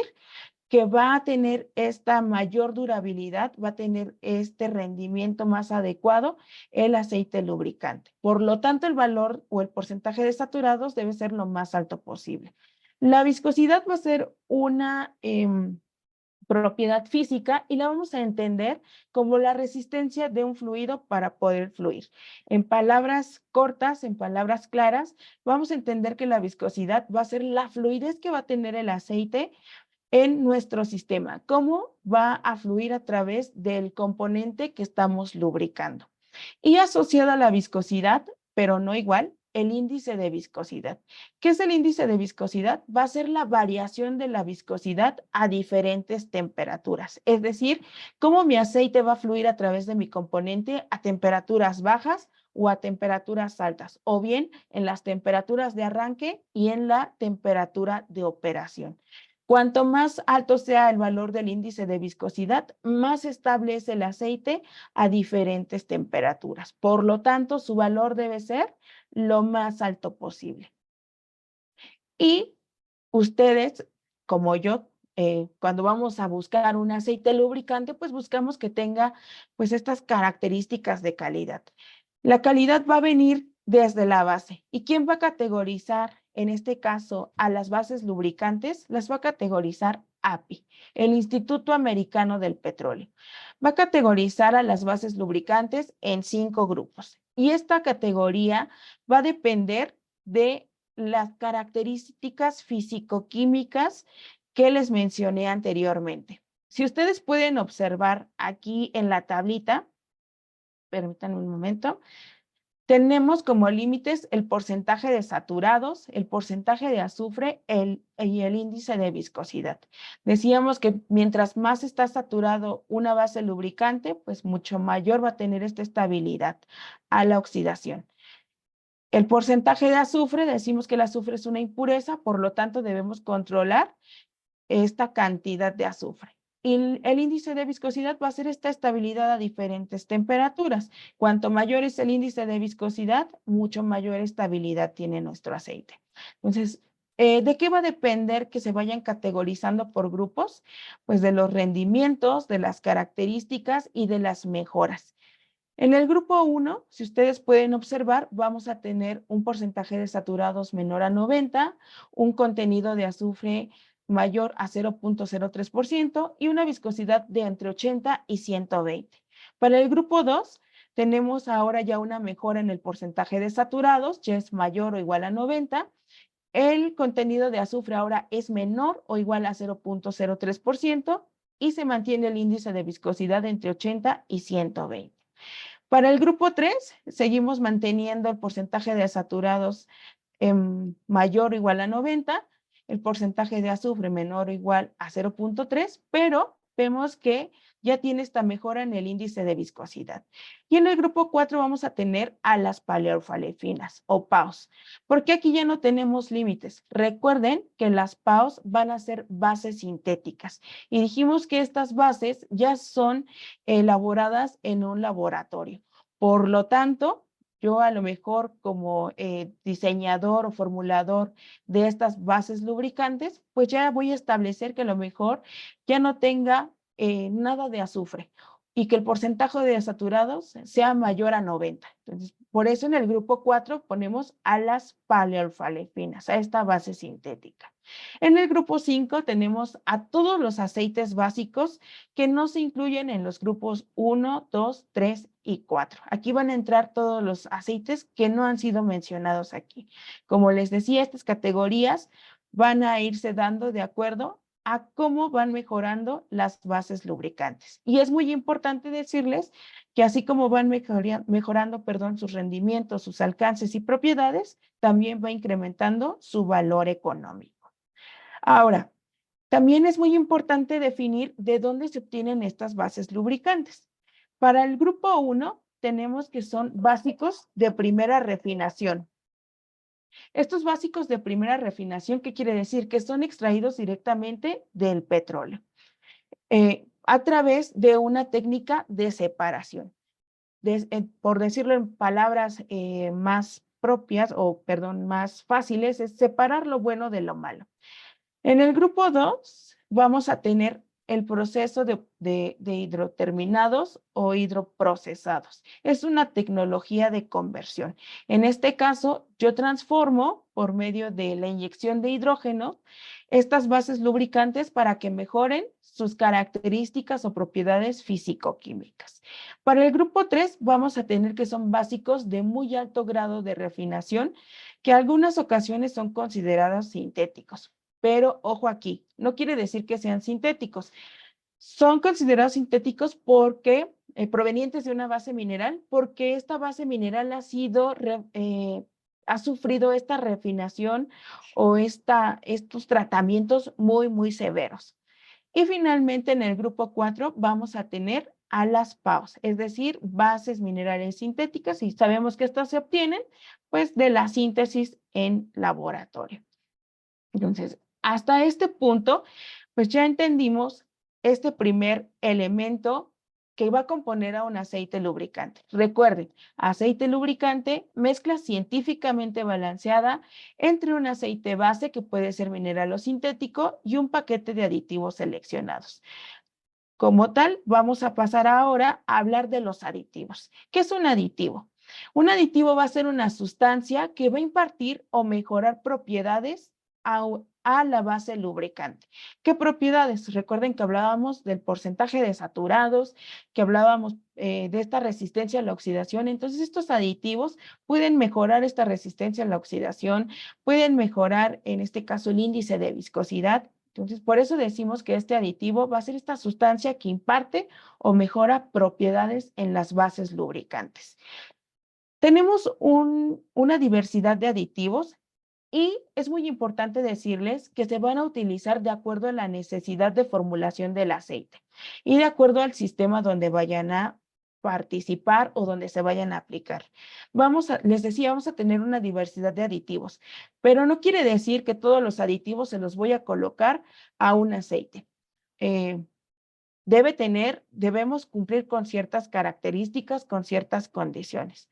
Que va a tener esta mayor durabilidad, va a tener este rendimiento más adecuado el aceite lubricante. Por lo tanto, el valor o el porcentaje de saturados debe ser lo más alto posible. La viscosidad va a ser una propiedad física y la vamos a entender como la resistencia de un fluido para poder fluir. En palabras cortas, en palabras claras, vamos a entender que la viscosidad va a ser la fluidez que va a tener el aceite en nuestro sistema, cómo va a fluir a través del componente que estamos lubricando. Y asociada a la viscosidad, pero no igual, el índice de viscosidad. ¿Qué es el índice de viscosidad? Va a ser la variación de la viscosidad a diferentes temperaturas. Es decir, cómo mi aceite va a fluir a través de mi componente a temperaturas bajas o a temperaturas altas, o bien en las temperaturas de arranque y en la temperatura de operación. Cuanto más alto sea el valor del índice de viscosidad, más estable es el aceite a diferentes temperaturas. Por lo tanto, su valor debe ser lo más alto posible. Y ustedes, como yo, cuando vamos a buscar un aceite lubricante, pues buscamos que tenga pues estas características de calidad. La calidad va a venir desde la base. ¿Y quién va a categorizar, en este caso, a las bases lubricantes? Las va a categorizar API, el Instituto Americano del Petróleo. Va a categorizar a las bases lubricantes en 5 grupos. Y esta categoría va a depender de las características físico-químicas que les mencioné anteriormente. Si ustedes pueden observar aquí en la tablita, permítanme un momento, tenemos como límites el porcentaje de saturados, el porcentaje de azufre y el índice de viscosidad. Decíamos que mientras más está saturado una base lubricante, pues mucho mayor va a tener esta estabilidad a la oxidación. El porcentaje de azufre, decimos que el azufre es una impureza, por lo tanto debemos controlar esta cantidad de azufre. Y el índice de viscosidad va a ser esta estabilidad a diferentes temperaturas. Cuanto mayor es el índice de viscosidad, mucho mayor estabilidad tiene nuestro aceite. Entonces, ¿de qué va a depender que se vayan categorizando por grupos? Pues de los rendimientos, de las características y de las mejoras. En el grupo 1, si ustedes pueden observar, vamos a tener un porcentaje de saturados menor a 90, un contenido de azufre mayor a 0.03% y una viscosidad de entre 80 y 120. Para el grupo 2, tenemos ahora ya una mejora en el porcentaje de saturados, ya es mayor o igual a 90. El contenido de azufre ahora es menor o igual a 0.03% y se mantiene el índice de viscosidad entre 80 y 120. Para el grupo 3, seguimos manteniendo el porcentaje de saturados mayor o igual a 90, el porcentaje de azufre menor o igual a 0.3, pero vemos que ya tiene esta mejora en el índice de viscosidad. Y en el grupo 4 vamos a tener a las paleoorfalefinas o PAOs, porque aquí ya no tenemos límites. Recuerden que las PAOs van a ser bases sintéticas y dijimos que estas bases ya son elaboradas en un laboratorio. Por lo tanto, yo a lo mejor como diseñador o formulador de estas bases lubricantes, pues ya voy a establecer que a lo mejor ya no tenga nada de azufre y que el porcentaje de saturados sea mayor a 90. Entonces, por eso en el grupo 4 ponemos a las paleoorfalefinas, a esta base sintética. En el grupo 5 tenemos a todos los aceites básicos que no se incluyen en los grupos 1, 2, 3 y 4. Aquí van a entrar todos los aceites que no han sido mencionados aquí. Como les decía, estas categorías van a irse dando de acuerdo a cómo van mejorando las bases lubricantes. Y es muy importante decirles que así como van mejorando, sus rendimientos, sus alcances y propiedades, también va incrementando su valor económico. Ahora, también es muy importante definir de dónde se obtienen estas bases lubricantes. Para el grupo 1 tenemos que son básicos de primera refinación. Estos básicos de primera refinación, ¿qué quiere decir? Que son extraídos directamente del petróleo a través de una técnica de separación. Por decirlo en palabras más propias más fáciles, es separar lo bueno de lo malo. En el grupo 2 vamos a tener el proceso de hidroterminados o hidroprocesados. Es una tecnología de conversión. En este caso, yo transformo por medio de la inyección de hidrógeno estas bases lubricantes para que mejoren sus características o propiedades físico-químicas. Para el grupo 3 vamos a tener que son básicos de muy alto grado de refinación, que en algunas ocasiones son considerados sintéticos. Pero ojo aquí, no quiere decir que sean sintéticos. Son considerados sintéticos porque provenientes de una base mineral, porque esta base mineral ha sufrido esta refinación o estos tratamientos muy, muy severos. Y finalmente en el grupo 4 vamos a tener a las PAOs, es decir, bases minerales sintéticas, y sabemos que estas se obtienen pues de la síntesis en laboratorio. Entonces, hasta este punto, pues ya entendimos este primer elemento que va a componer a un aceite lubricante. Recuerden, aceite lubricante, mezcla científicamente balanceada entre un aceite base que puede ser mineral o sintético y un paquete de aditivos seleccionados. Como tal, vamos a pasar ahora a hablar de los aditivos. ¿Qué es un aditivo? Un aditivo va a ser una sustancia que va a impartir o mejorar propiedades a la base lubricante. ¿Qué propiedades? Recuerden que hablábamos del porcentaje de saturados, que hablábamos de esta resistencia a la oxidación. Entonces, estos aditivos pueden mejorar esta resistencia a la oxidación, pueden mejorar, en este caso, el índice de viscosidad. Entonces, por eso decimos que este aditivo va a ser esta sustancia que imparte o mejora propiedades en las bases lubricantes. Tenemos una diversidad de aditivos y es muy importante decirles que se van a utilizar de acuerdo a la necesidad de formulación del aceite y de acuerdo al sistema donde vayan a participar o donde se vayan a aplicar. Les decía, vamos a tener una diversidad de aditivos, pero no quiere decir que todos los aditivos se los voy a colocar a un aceite. Debemos cumplir con ciertas características, con ciertas condiciones.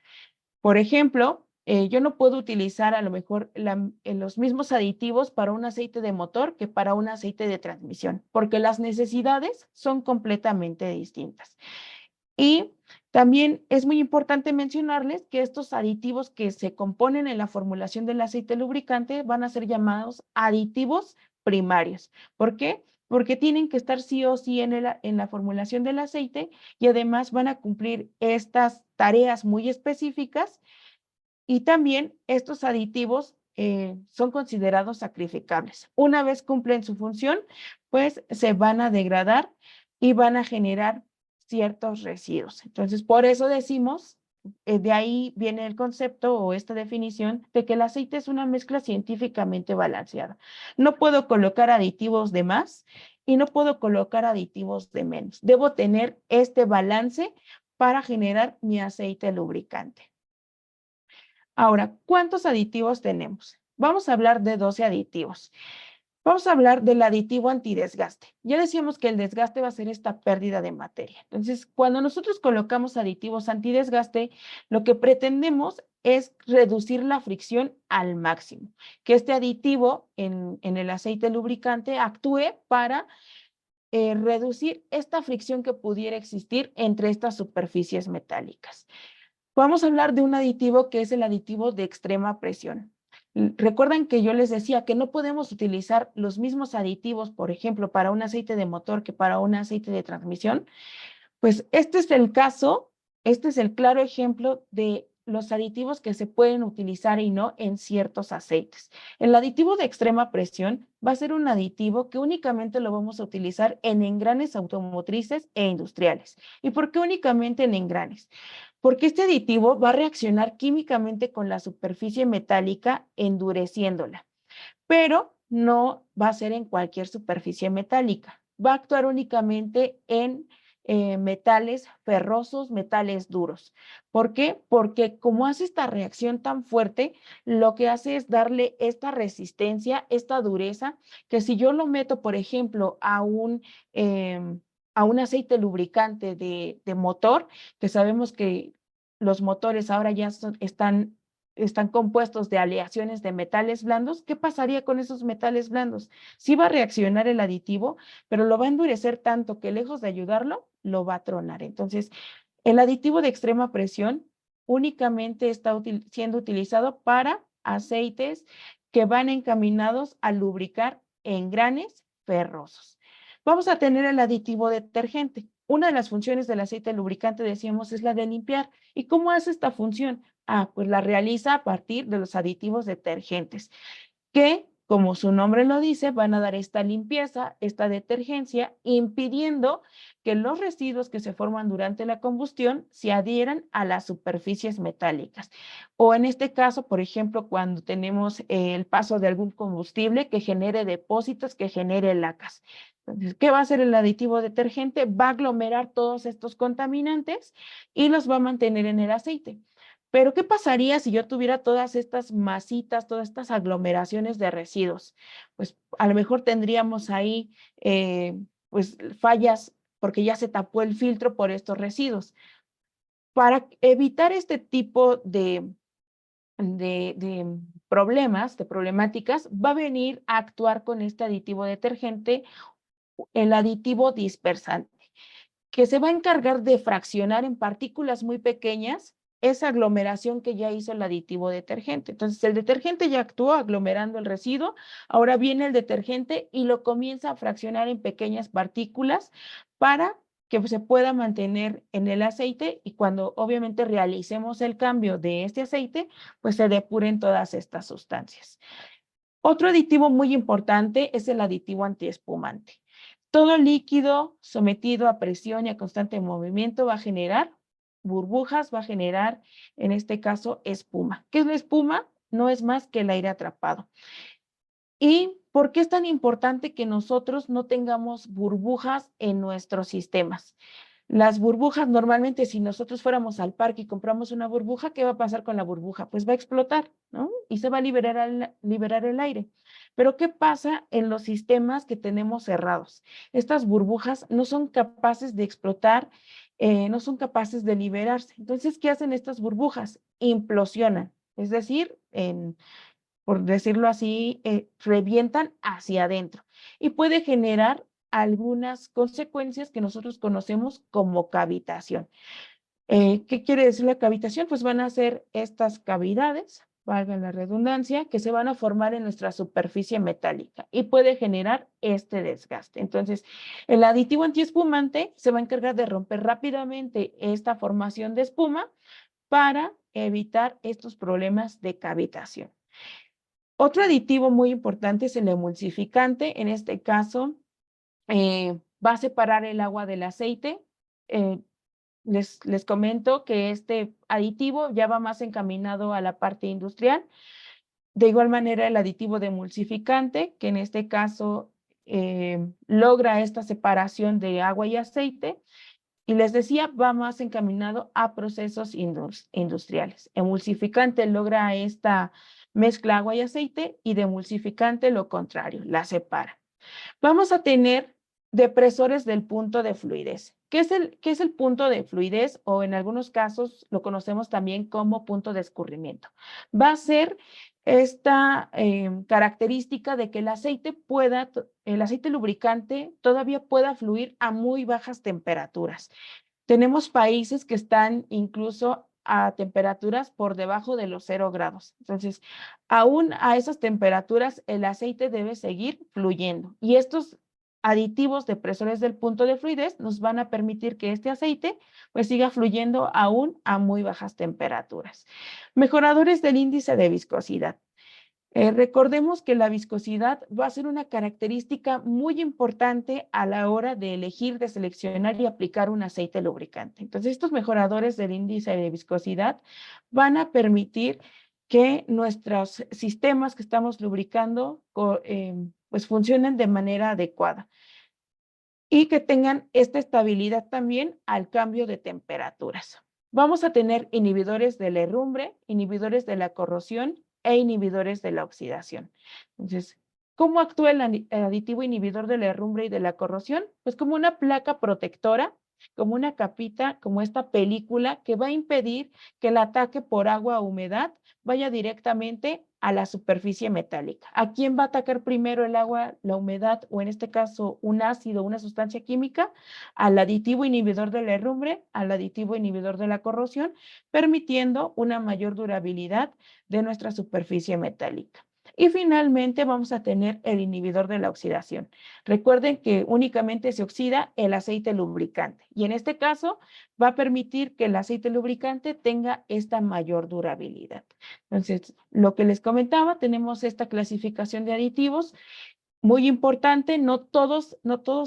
Por ejemplo, yo no puedo utilizar a lo mejor los mismos aditivos para un aceite de motor que para un aceite de transmisión, porque las necesidades son completamente distintas. Y también es muy importante mencionarles que estos aditivos que se componen en la formulación del aceite lubricante van a ser llamados aditivos primarios. ¿Por qué? Porque tienen que estar sí o sí en la formulación del aceite y además van a cumplir estas tareas muy específicas, y también estos aditivos son considerados sacrificables. Una vez cumplen su función, pues se van a degradar y van a generar ciertos residuos. Entonces, por eso decimos, de ahí viene el concepto o esta definición de que el aceite es una mezcla científicamente balanceada. No puedo colocar aditivos de más y no puedo colocar aditivos de menos. Debo tener este balance para generar mi aceite lubricante. Ahora, ¿cuántos aditivos tenemos? Vamos a hablar de 12 aditivos. Vamos a hablar del aditivo antidesgaste. Ya decíamos que el desgaste va a ser esta pérdida de materia. Entonces, cuando nosotros colocamos aditivos antidesgaste, lo que pretendemos es reducir la fricción al máximo, que este aditivo en el aceite lubricante actúe para reducir esta fricción que pudiera existir entre estas superficies metálicas. Vamos a hablar de un aditivo que es el aditivo de extrema presión. Recuerdan que yo les decía que no podemos utilizar los mismos aditivos, por ejemplo, para un aceite de motor que para un aceite de transmisión. Pues este es el caso, este es el claro ejemplo de los aditivos que se pueden utilizar y no en ciertos aceites. El aditivo de extrema presión va a ser un aditivo que únicamente lo vamos a utilizar en engranes automotrices e industriales. ¿Y por qué únicamente en engranes? Porque este aditivo va a reaccionar químicamente con la superficie metálica, endureciéndola, pero no va a ser en cualquier superficie metálica. Va a actuar únicamente en metales ferrosos, metales duros. ¿Por qué? Porque como hace esta reacción tan fuerte, lo que hace es darle esta resistencia, esta dureza, que si yo lo meto, por ejemplo, a un aceite lubricante de motor, que sabemos que los motores ahora ya están compuestos de aleaciones de metales blandos, ¿qué pasaría con esos metales blandos? Sí va a reaccionar el aditivo, pero lo va a endurecer tanto que lejos de ayudarlo, lo va a tronar. Entonces, el aditivo de extrema presión únicamente está siendo utilizado para aceites que van encaminados a lubricar engranes ferrosos. Vamos a tener el aditivo detergente. Una de las funciones del aceite lubricante, decíamos, es la de limpiar. ¿Y cómo hace esta función? Pues la realiza a partir de los aditivos detergentes, que, como su nombre lo dice, van a dar esta limpieza, esta detergencia, impidiendo que los residuos que se forman durante la combustión se adhieran a las superficies metálicas. O en este caso, por ejemplo, cuando tenemos el paso de algún combustible que genere depósitos, que genere lacas. Entonces, ¿qué va a hacer el aditivo detergente? Va a aglomerar todos estos contaminantes y los va a mantener en el aceite. Pero, ¿qué pasaría si yo tuviera todas estas masitas, todas estas aglomeraciones de residuos? Pues a lo mejor tendríamos ahí pues fallas porque ya se tapó el filtro por estos residuos. Para evitar este tipo de problemas, de problemáticas, va a venir a actuar con este aditivo detergente, el aditivo dispersante, que se va a encargar de fraccionar en partículas muy pequeñas esa aglomeración que ya hizo el aditivo detergente. Entonces, el detergente ya actuó aglomerando el residuo, ahora viene el detergente y lo comienza a fraccionar en pequeñas partículas para que se pueda mantener en el aceite y cuando obviamente realicemos el cambio de este aceite, pues se depuren todas estas sustancias. Otro aditivo muy importante es el aditivo antiespumante. Todo líquido sometido a presión y a constante movimiento va a generar burbujas, va a generar, en este caso, espuma. ¿Qué es la espuma? No es más que el aire atrapado. ¿Y por qué es tan importante que nosotros no tengamos burbujas en nuestros sistemas? Las burbujas, normalmente, si nosotros fuéramos al parque y compramos una burbuja, ¿qué va a pasar con la burbuja? Pues va a explotar, ¿no? Y se va a liberar el aire. Pero ¿qué pasa en los sistemas que tenemos cerrados? Estas burbujas no son capaces de explotar, no son capaces de liberarse. Entonces, ¿qué hacen estas burbujas? Implosionan. Es decir, por decirlo así, revientan hacia adentro y puede generar algunas consecuencias que nosotros conocemos como cavitación. ¿Qué quiere decir la cavitación? Pues van a ser estas cavidades, valga la redundancia, que se van a formar en nuestra superficie metálica y puede generar este desgaste. Entonces, el aditivo antiespumante se va a encargar de romper rápidamente esta formación de espuma para evitar estos problemas de cavitación. Otro aditivo muy importante es el emulsificante. En este caso, va a separar el agua del aceite les comento que este aditivo ya va más encaminado a la parte industrial. De igual manera, el aditivo de emulsificante, que en este caso logra esta separación de agua y aceite. Y les decía, va más encaminado a procesos industriales. Emulsificante logra esta mezcla agua y aceite, y de emulsificante lo contrario, la separa. Vamos a tener depresores del punto de fluidez. ¿Qué es el punto de fluidez? O en algunos casos lo conocemos también como punto de escurrimiento. Va a ser esta característica de que el aceite lubricante todavía pueda fluir a muy bajas temperaturas. Tenemos países que están incluso a temperaturas por debajo de los 0 grados. Entonces, aún a esas temperaturas, el aceite debe seguir fluyendo. Y estos aditivos depresores del punto de fluidez nos van a permitir que este aceite pues siga fluyendo aún a muy bajas temperaturas. Mejoradores del índice de viscosidad. Recordemos que la viscosidad va a ser una característica muy importante a la hora de elegir, de seleccionar y aplicar un aceite lubricante. Entonces, estos mejoradores del índice de viscosidad van a permitir que nuestros sistemas que estamos lubricando pues funcionen de manera adecuada y que tengan esta estabilidad también al cambio de temperaturas. Vamos a tener inhibidores de la herrumbre, inhibidores de la corrosión e inhibidores de la oxidación. Entonces, ¿cómo actúa el aditivo inhibidor de la herrumbre y de la corrosión? Pues como una placa protectora, como una capita, como esta película que va a impedir que el ataque por agua o humedad vaya directamente a la superficie metálica. ¿A quién va a atacar primero el agua, la humedad o en este caso un ácido, una sustancia química? Al aditivo inhibidor de la herrumbre, al aditivo inhibidor de la corrosión, permitiendo una mayor durabilidad de nuestra superficie metálica. Y finalmente vamos a tener el inhibidor de la oxidación. Recuerden que únicamente se oxida el aceite lubricante y en este caso va a permitir que el aceite lubricante tenga esta mayor durabilidad. Entonces, lo que les comentaba, tenemos esta clasificación de aditivos. Muy importante, no todos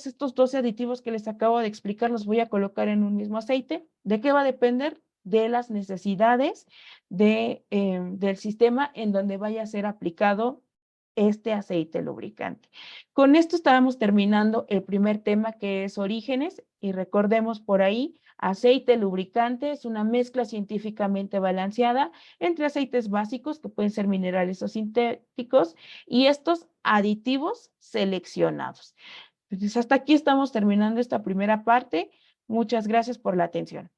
estos 12 aditivos que les acabo de explicar los voy a colocar en un mismo aceite. ¿De qué va a depender? De las necesidades del sistema en donde vaya a ser aplicado este aceite lubricante. Con esto estábamos terminando el primer tema, que es orígenes, y recordemos por ahí, aceite lubricante es una mezcla científicamente balanceada entre aceites básicos, que pueden ser minerales o sintéticos, y estos aditivos seleccionados. Entonces, hasta aquí estamos terminando esta primera parte. Muchas gracias por la atención.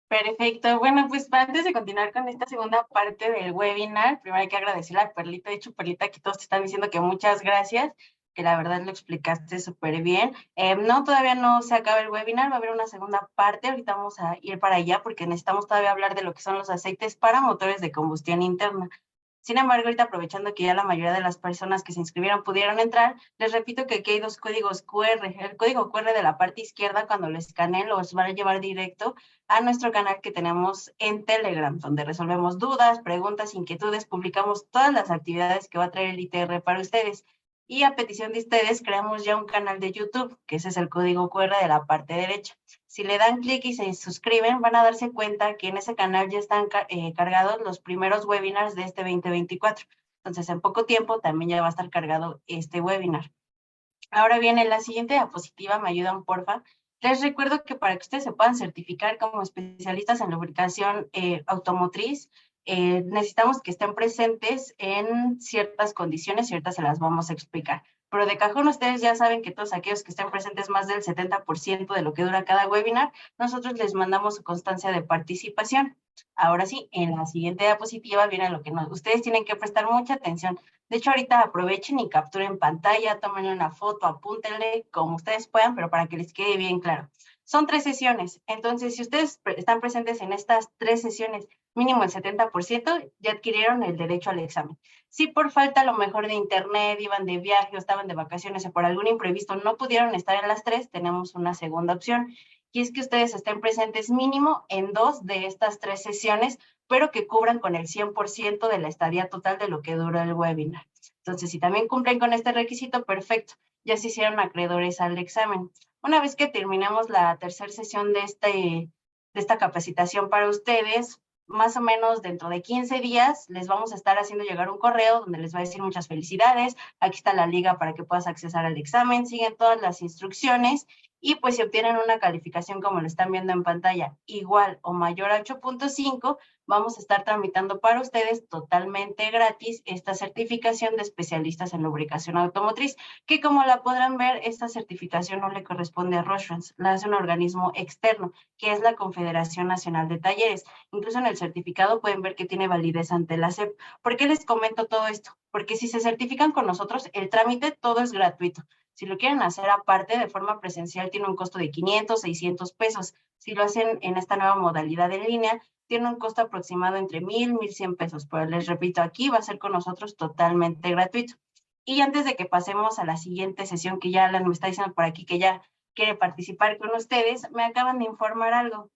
Perfecto. Bueno, pues antes de continuar con esta segunda parte del webinar, primero hay que agradecerle a Perlita. De hecho, Perlita, aquí todos te están diciendo que muchas gracias, que la verdad lo explicaste súper bien. No, todavía no se acaba el webinar, va a haber una segunda parte. Ahorita vamos a ir para allá porque necesitamos todavía hablar de lo que son los aceites para motores de combustión interna. Sin embargo, ahorita aprovechando que ya la mayoría de las personas que se inscribieron pudieron entrar, les repito que aquí hay dos códigos QR. El código QR de la parte izquierda, cuando lo escaneen, los van a llevar directo a nuestro canal que tenemos en Telegram, donde resolvemos dudas, preguntas, inquietudes, publicamos todas las actividades que va a traer el ITR para ustedes. Y a petición de ustedes, creamos ya un canal de YouTube, que ese es el código QR de la parte derecha. Si le dan clic y se suscriben, van a darse cuenta que en ese canal ya están cargados los primeros webinars de este 2024. Entonces, en poco tiempo también ya va a estar cargado este webinar. Ahora viene la siguiente diapositiva, me ayudan, porfa. Les recuerdo que para que ustedes se puedan certificar como especialistas en lubricación automotriz, necesitamos que estén presentes en ciertas condiciones y ahorita se las vamos a explicar. Pero de cajón ustedes ya saben que todos aquellos que estén presentes más del 70% de lo que dura cada webinar, nosotros les mandamos su constancia de participación. Ahora sí, en la siguiente diapositiva viene lo que ustedes tienen que prestar mucha atención. De hecho, ahorita aprovechen y capturen pantalla, tomen una foto, apúntenle como ustedes puedan, pero para que les quede bien claro. Son 3 sesiones, entonces si ustedes están presentes en estas 3 sesiones, mínimo el 70%, ya adquirieron el derecho al examen. Si por falta a lo mejor de internet, iban de viaje o estaban de vacaciones o por algún imprevisto no pudieron estar en las 3, tenemos una segunda opción, y es que ustedes estén presentes mínimo en 2 de estas 3 sesiones, pero que cubran con el 100% de la estadía total de lo que dura el webinar. Entonces, si también cumplen con este requisito, perfecto, ya se hicieron acreedores al examen. Una vez que terminemos la tercera sesión de esta capacitación para ustedes, más o menos dentro de 15 días les vamos a estar haciendo llegar un correo donde les va a decir muchas felicidades, aquí está la liga para que puedas accesar al examen, siguen todas las instrucciones y pues si obtienen una calificación como lo están viendo en pantalla igual o mayor a 8.5, vamos a estar tramitando para ustedes totalmente gratis esta certificación de especialistas en lubricación automotriz, que como la podrán ver, esta certificación no le corresponde a Roche-France, la hace un organismo externo, que es la Confederación Nacional de Talleres. Incluso en el certificado pueden ver que tiene validez ante la SEP. ¿Por qué les comento todo esto? Porque si se certifican con nosotros, el trámite todo es gratuito. Si lo quieren hacer aparte, de forma presencial, tiene un costo de 500, 600 pesos. Si lo hacen en esta nueva modalidad en línea, tiene un costo aproximado entre 1,000, 1,100 pesos. Pero les repito, aquí va a ser con nosotros totalmente gratuito. Y antes de que pasemos a la siguiente sesión, que ya Alan me está diciendo por aquí que ya quiere participar con ustedes, me acaban de informar algo.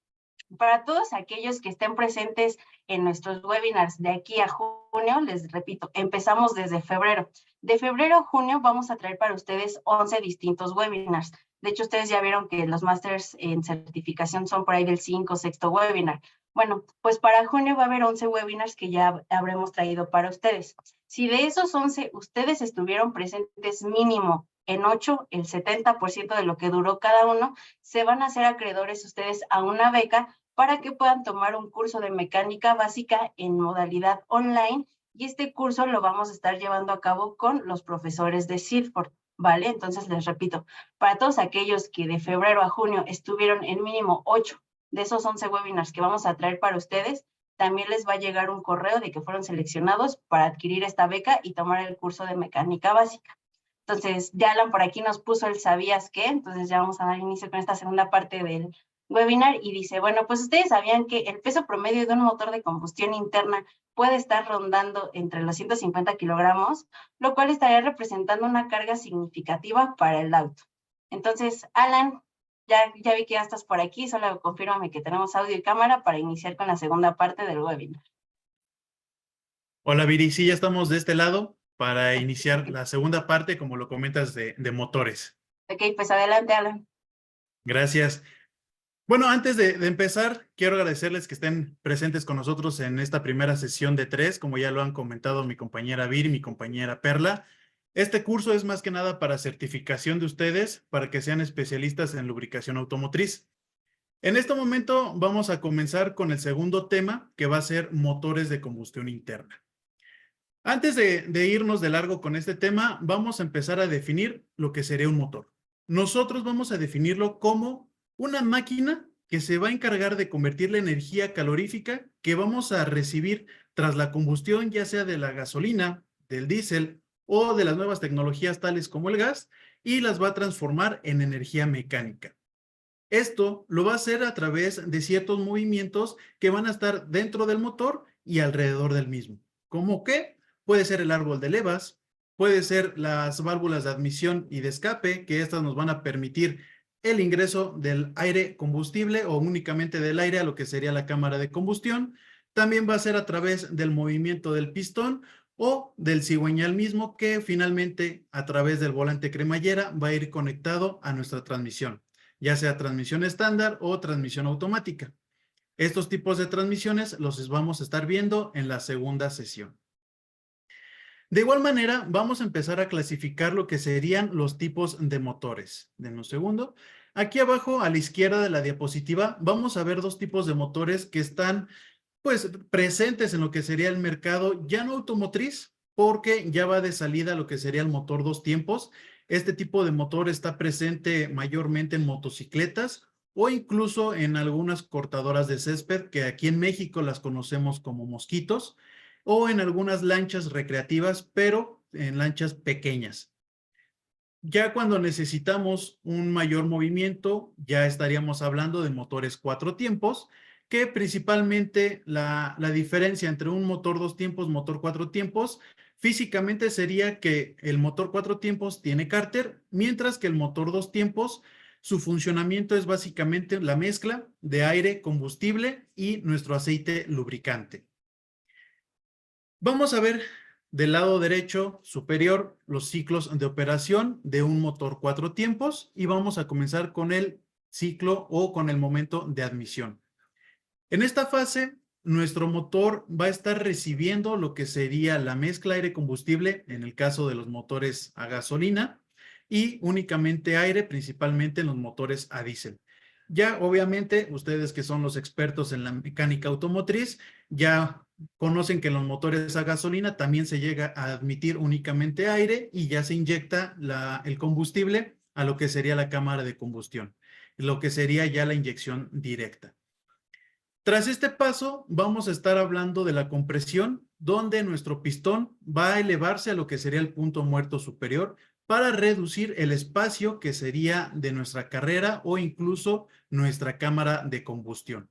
Para todos aquellos que estén presentes en nuestros webinars de aquí a junio, les repito, empezamos desde febrero. De febrero a junio vamos a traer para ustedes 11 distintos webinars. De hecho, ustedes ya vieron que los másters en certificación son por ahí del 5 o 6º webinar. Bueno, pues para junio va a haber 11 webinars que ya habremos traído para ustedes. Si de esos 11 ustedes estuvieron presentes mínimo en 8, el 70% de lo que duró cada uno, se van a hacer acreedores ustedes a una beca para que puedan tomar un curso de mecánica básica en modalidad online, y este curso lo vamos a estar llevando a cabo con los profesores de Silford, ¿vale? Entonces les repito, para todos aquellos que de febrero a junio estuvieron en mínimo 8 de esos 11 webinars que vamos a traer para ustedes, también les va a llegar un correo de que fueron seleccionados para adquirir esta beca y tomar el curso de mecánica básica. Entonces, ya Alan por aquí nos puso el ¿sabías qué? Entonces ya vamos a dar inicio con esta segunda parte del webinar y dice, bueno, pues ustedes sabían que el peso promedio de un motor de combustión interna puede estar rondando entre los 150 kilogramos, lo cual estaría representando una carga significativa para el auto. Entonces, Alan, ya vi que ya estás por aquí, solo confírmame que tenemos audio y cámara para iniciar con la segunda parte del webinar. Hola Viri, sí, ya estamos de este lado para iniciar la segunda parte, como lo comentas, de motores. Ok, pues adelante, Alan. Gracias. Bueno, antes de empezar, quiero agradecerles que estén presentes con nosotros en esta primera sesión de 3, como ya lo han comentado mi compañera Viri y mi compañera Perla. Este curso es más que nada para certificación de ustedes, para que sean especialistas en lubricación automotriz. En este momento vamos a comenzar con el segundo tema, que va a ser motores de combustión interna. Antes de irnos de largo con este tema, vamos a empezar a definir lo que sería un motor. Nosotros vamos a definirlo como una máquina que se va a encargar de convertir la energía calorífica que vamos a recibir tras la combustión, ya sea de la gasolina, del diésel o de las nuevas tecnologías tales como el gas, y las va a transformar en energía mecánica. Esto lo va a hacer a través de ciertos movimientos que van a estar dentro del motor y alrededor del mismo. ¿Cómo qué? Puede ser el árbol de levas, puede ser las válvulas de admisión y de escape, que estas nos van a permitir el ingreso del aire combustible o únicamente del aire a lo que sería la cámara de combustión. También va a ser a través del movimiento del pistón o del cigüeñal mismo, que finalmente a través del volante cremallera va a ir conectado a nuestra transmisión, ya sea transmisión estándar o transmisión automática. Estos tipos de transmisiones los vamos a estar viendo en la segunda sesión. De igual manera, vamos a empezar a clasificar lo que serían los tipos de motores. Denme un segundo. Aquí abajo, a la izquierda de la diapositiva, vamos a ver dos tipos de motores que están pues presentes en lo que sería el mercado ya no automotriz, porque ya va de salida lo que sería el motor 2 tiempos. Este tipo de motor está presente mayormente en motocicletas o incluso en algunas cortadoras de césped, que aquí en México las conocemos como mosquitos, o en algunas lanchas recreativas, pero en lanchas pequeñas. Ya cuando necesitamos un mayor movimiento, ya estaríamos hablando de motores 4 tiempos, que principalmente la diferencia entre un motor 2 tiempos, motor 4 tiempos, físicamente sería que el motor 4 tiempos tiene cárter, mientras que el motor 2 tiempos, su funcionamiento es básicamente la mezcla de aire, combustible y nuestro aceite lubricante. Vamos a ver del lado derecho superior los ciclos de operación de un motor 4 tiempos y vamos a comenzar con el ciclo o con el momento de admisión. En esta fase, nuestro motor va a estar recibiendo lo que sería la mezcla aire-combustible en el caso de los motores a gasolina y únicamente aire, principalmente en los motores a diésel. Ya obviamente ustedes que son los expertos en la mecánica automotriz ya conocen que en los motores a gasolina también se llega a admitir únicamente aire y ya se inyecta el combustible a lo que sería la cámara de combustión, lo que sería ya la inyección directa. Tras este paso, vamos a estar hablando de la compresión, donde nuestro pistón va a elevarse a lo que sería el punto muerto superior para reducir el espacio que sería de nuestra carrera o incluso nuestra cámara de combustión.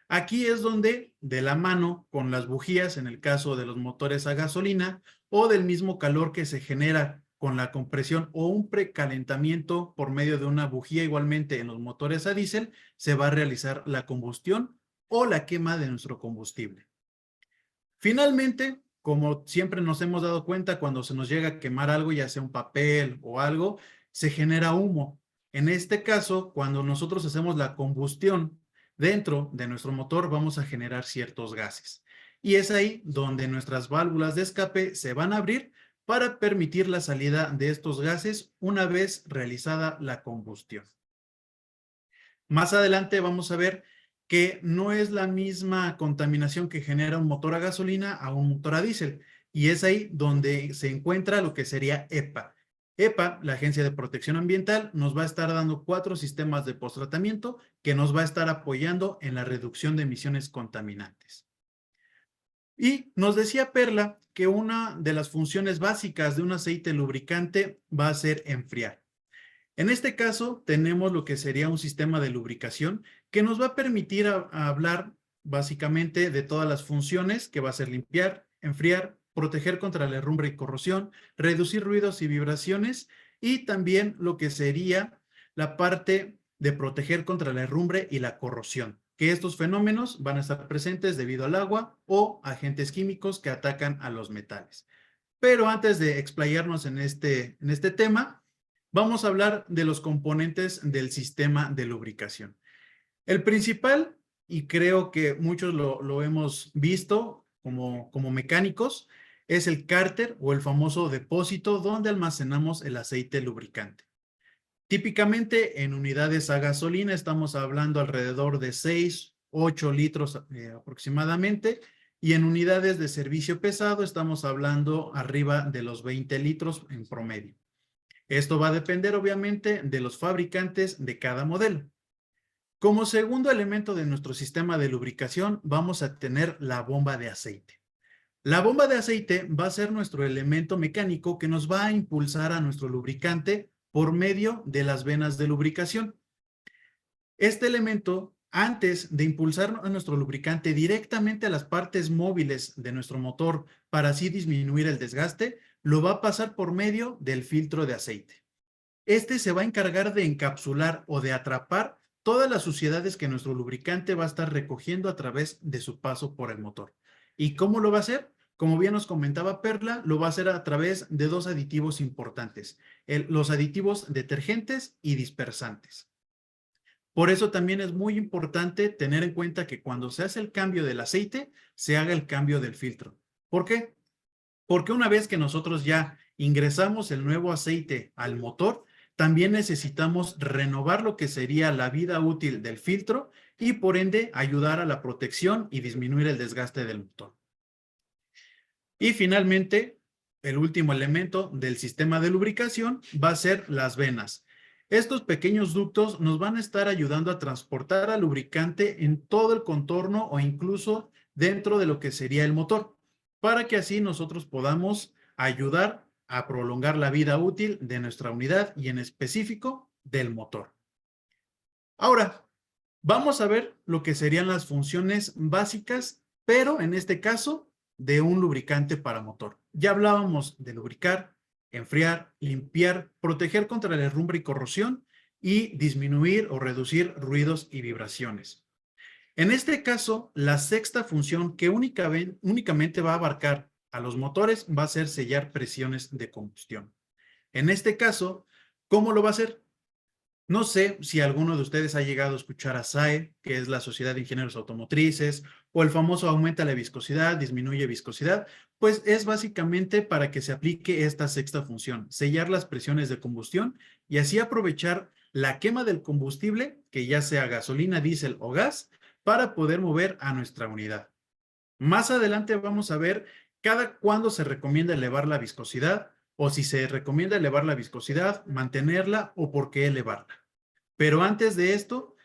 Aquí es donde, de la mano con las bujías, en el caso de los motores a gasolina, o del mismo calor que se genera con la compresión o un precalentamiento por medio de una bujía igualmente en los motores a diésel, se va a realizar la combustión o la quema de nuestro combustible. Finalmente, como siempre nos hemos dado cuenta, cuando se nos llega a quemar algo, ya sea un papel o algo, se genera humo. En este caso, cuando nosotros hacemos la combustión dentro de nuestro motor, vamos a generar ciertos gases. Y es ahí donde nuestras válvulas de escape se van a abrir para permitir la salida de estos gases una vez realizada la combustión. Más adelante vamos a ver que no es la misma contaminación que genera un motor a gasolina a un motor a diésel. Y es ahí donde se encuentra lo que sería EPA. EPA, la Agencia de Protección Ambiental, nos va a estar dando 4 sistemas de posttratamiento que nos va a estar apoyando en la reducción de emisiones contaminantes. Y nos decía Perla que una de las funciones básicas de un aceite lubricante va a ser enfriar. En este caso, tenemos lo que sería un sistema de lubricación que nos va a permitir hablar básicamente de todas las funciones que va a ser limpiar, enfriar, proteger contra la herrumbre y corrosión, reducir ruidos y vibraciones y también lo que sería la parte de proteger contra la herrumbre y la corrosión, que estos fenómenos van a estar presentes debido al agua o agentes químicos que atacan a los metales. Pero antes de explayarnos en este tema, vamos a hablar de los componentes del sistema de lubricación. El principal, y creo que muchos lo hemos visto como mecánicos, es el cárter o el famoso depósito donde almacenamos el aceite lubricante. Típicamente en unidades a gasolina estamos hablando alrededor de 6, 8 litros aproximadamente, y en unidades de servicio pesado estamos hablando arriba de los 20 litros en promedio. Esto va a depender obviamente de los fabricantes de cada modelo. Como segundo elemento de nuestro sistema de lubricación vamos a tener la bomba de aceite. La bomba de aceite va a ser nuestro elemento mecánico que nos va a impulsar a nuestro lubricante por medio de las venas de lubricación. Este elemento, antes de impulsar a nuestro lubricante directamente a las partes móviles de nuestro motor para así disminuir el desgaste, lo va a pasar por medio del filtro de aceite. Este se va a encargar de encapsular o de atrapar todas las suciedades que nuestro lubricante va a estar recogiendo a través de su paso por el motor. ¿Y cómo lo va a hacer? Como bien nos comentaba Perla, lo va a hacer a través de 2 aditivos importantes, los aditivos detergentes y dispersantes. Por eso también es muy importante tener en cuenta que cuando se hace el cambio del aceite, se haga el cambio del filtro. ¿Por qué? Porque una vez que nosotros ya ingresamos el nuevo aceite al motor, también necesitamos renovar lo que sería la vida útil del filtro y por ende ayudar a la protección y disminuir el desgaste del motor. Y finalmente, el último elemento del sistema de lubricación va a ser las venas. Estos pequeños ductos nos van a estar ayudando a transportar al lubricante en todo el contorno o incluso dentro de lo que sería el motor, para que así nosotros podamos ayudar a prolongar la vida útil de nuestra unidad y en específico del motor. Ahora, vamos a ver lo que serían las funciones básicas, pero en este caso de un lubricante para motor. Ya hablábamos de lubricar, enfriar, limpiar, proteger contra la herrumbre y corrosión y disminuir o reducir ruidos y vibraciones. En este caso, la sexta función que únicamente va a abarcar a los motores va a ser sellar presiones de combustión. En este caso, ¿cómo lo va a hacer? No sé si alguno de ustedes ha llegado a escuchar a SAE, que es la Sociedad de Ingenieros Automotrices, o el famoso aumenta la viscosidad, disminuye viscosidad, pues es básicamente para que se aplique esta sexta función, sellar las presiones de combustión y así aprovechar la quema del combustible, que ya sea gasolina, diésel o gas, para poder mover a nuestra unidad. Más adelante vamos a ver cada cuándo se recomienda elevar la viscosidad, o si se recomienda elevar la viscosidad, mantenerla o por qué elevarla. Pero antes de esto,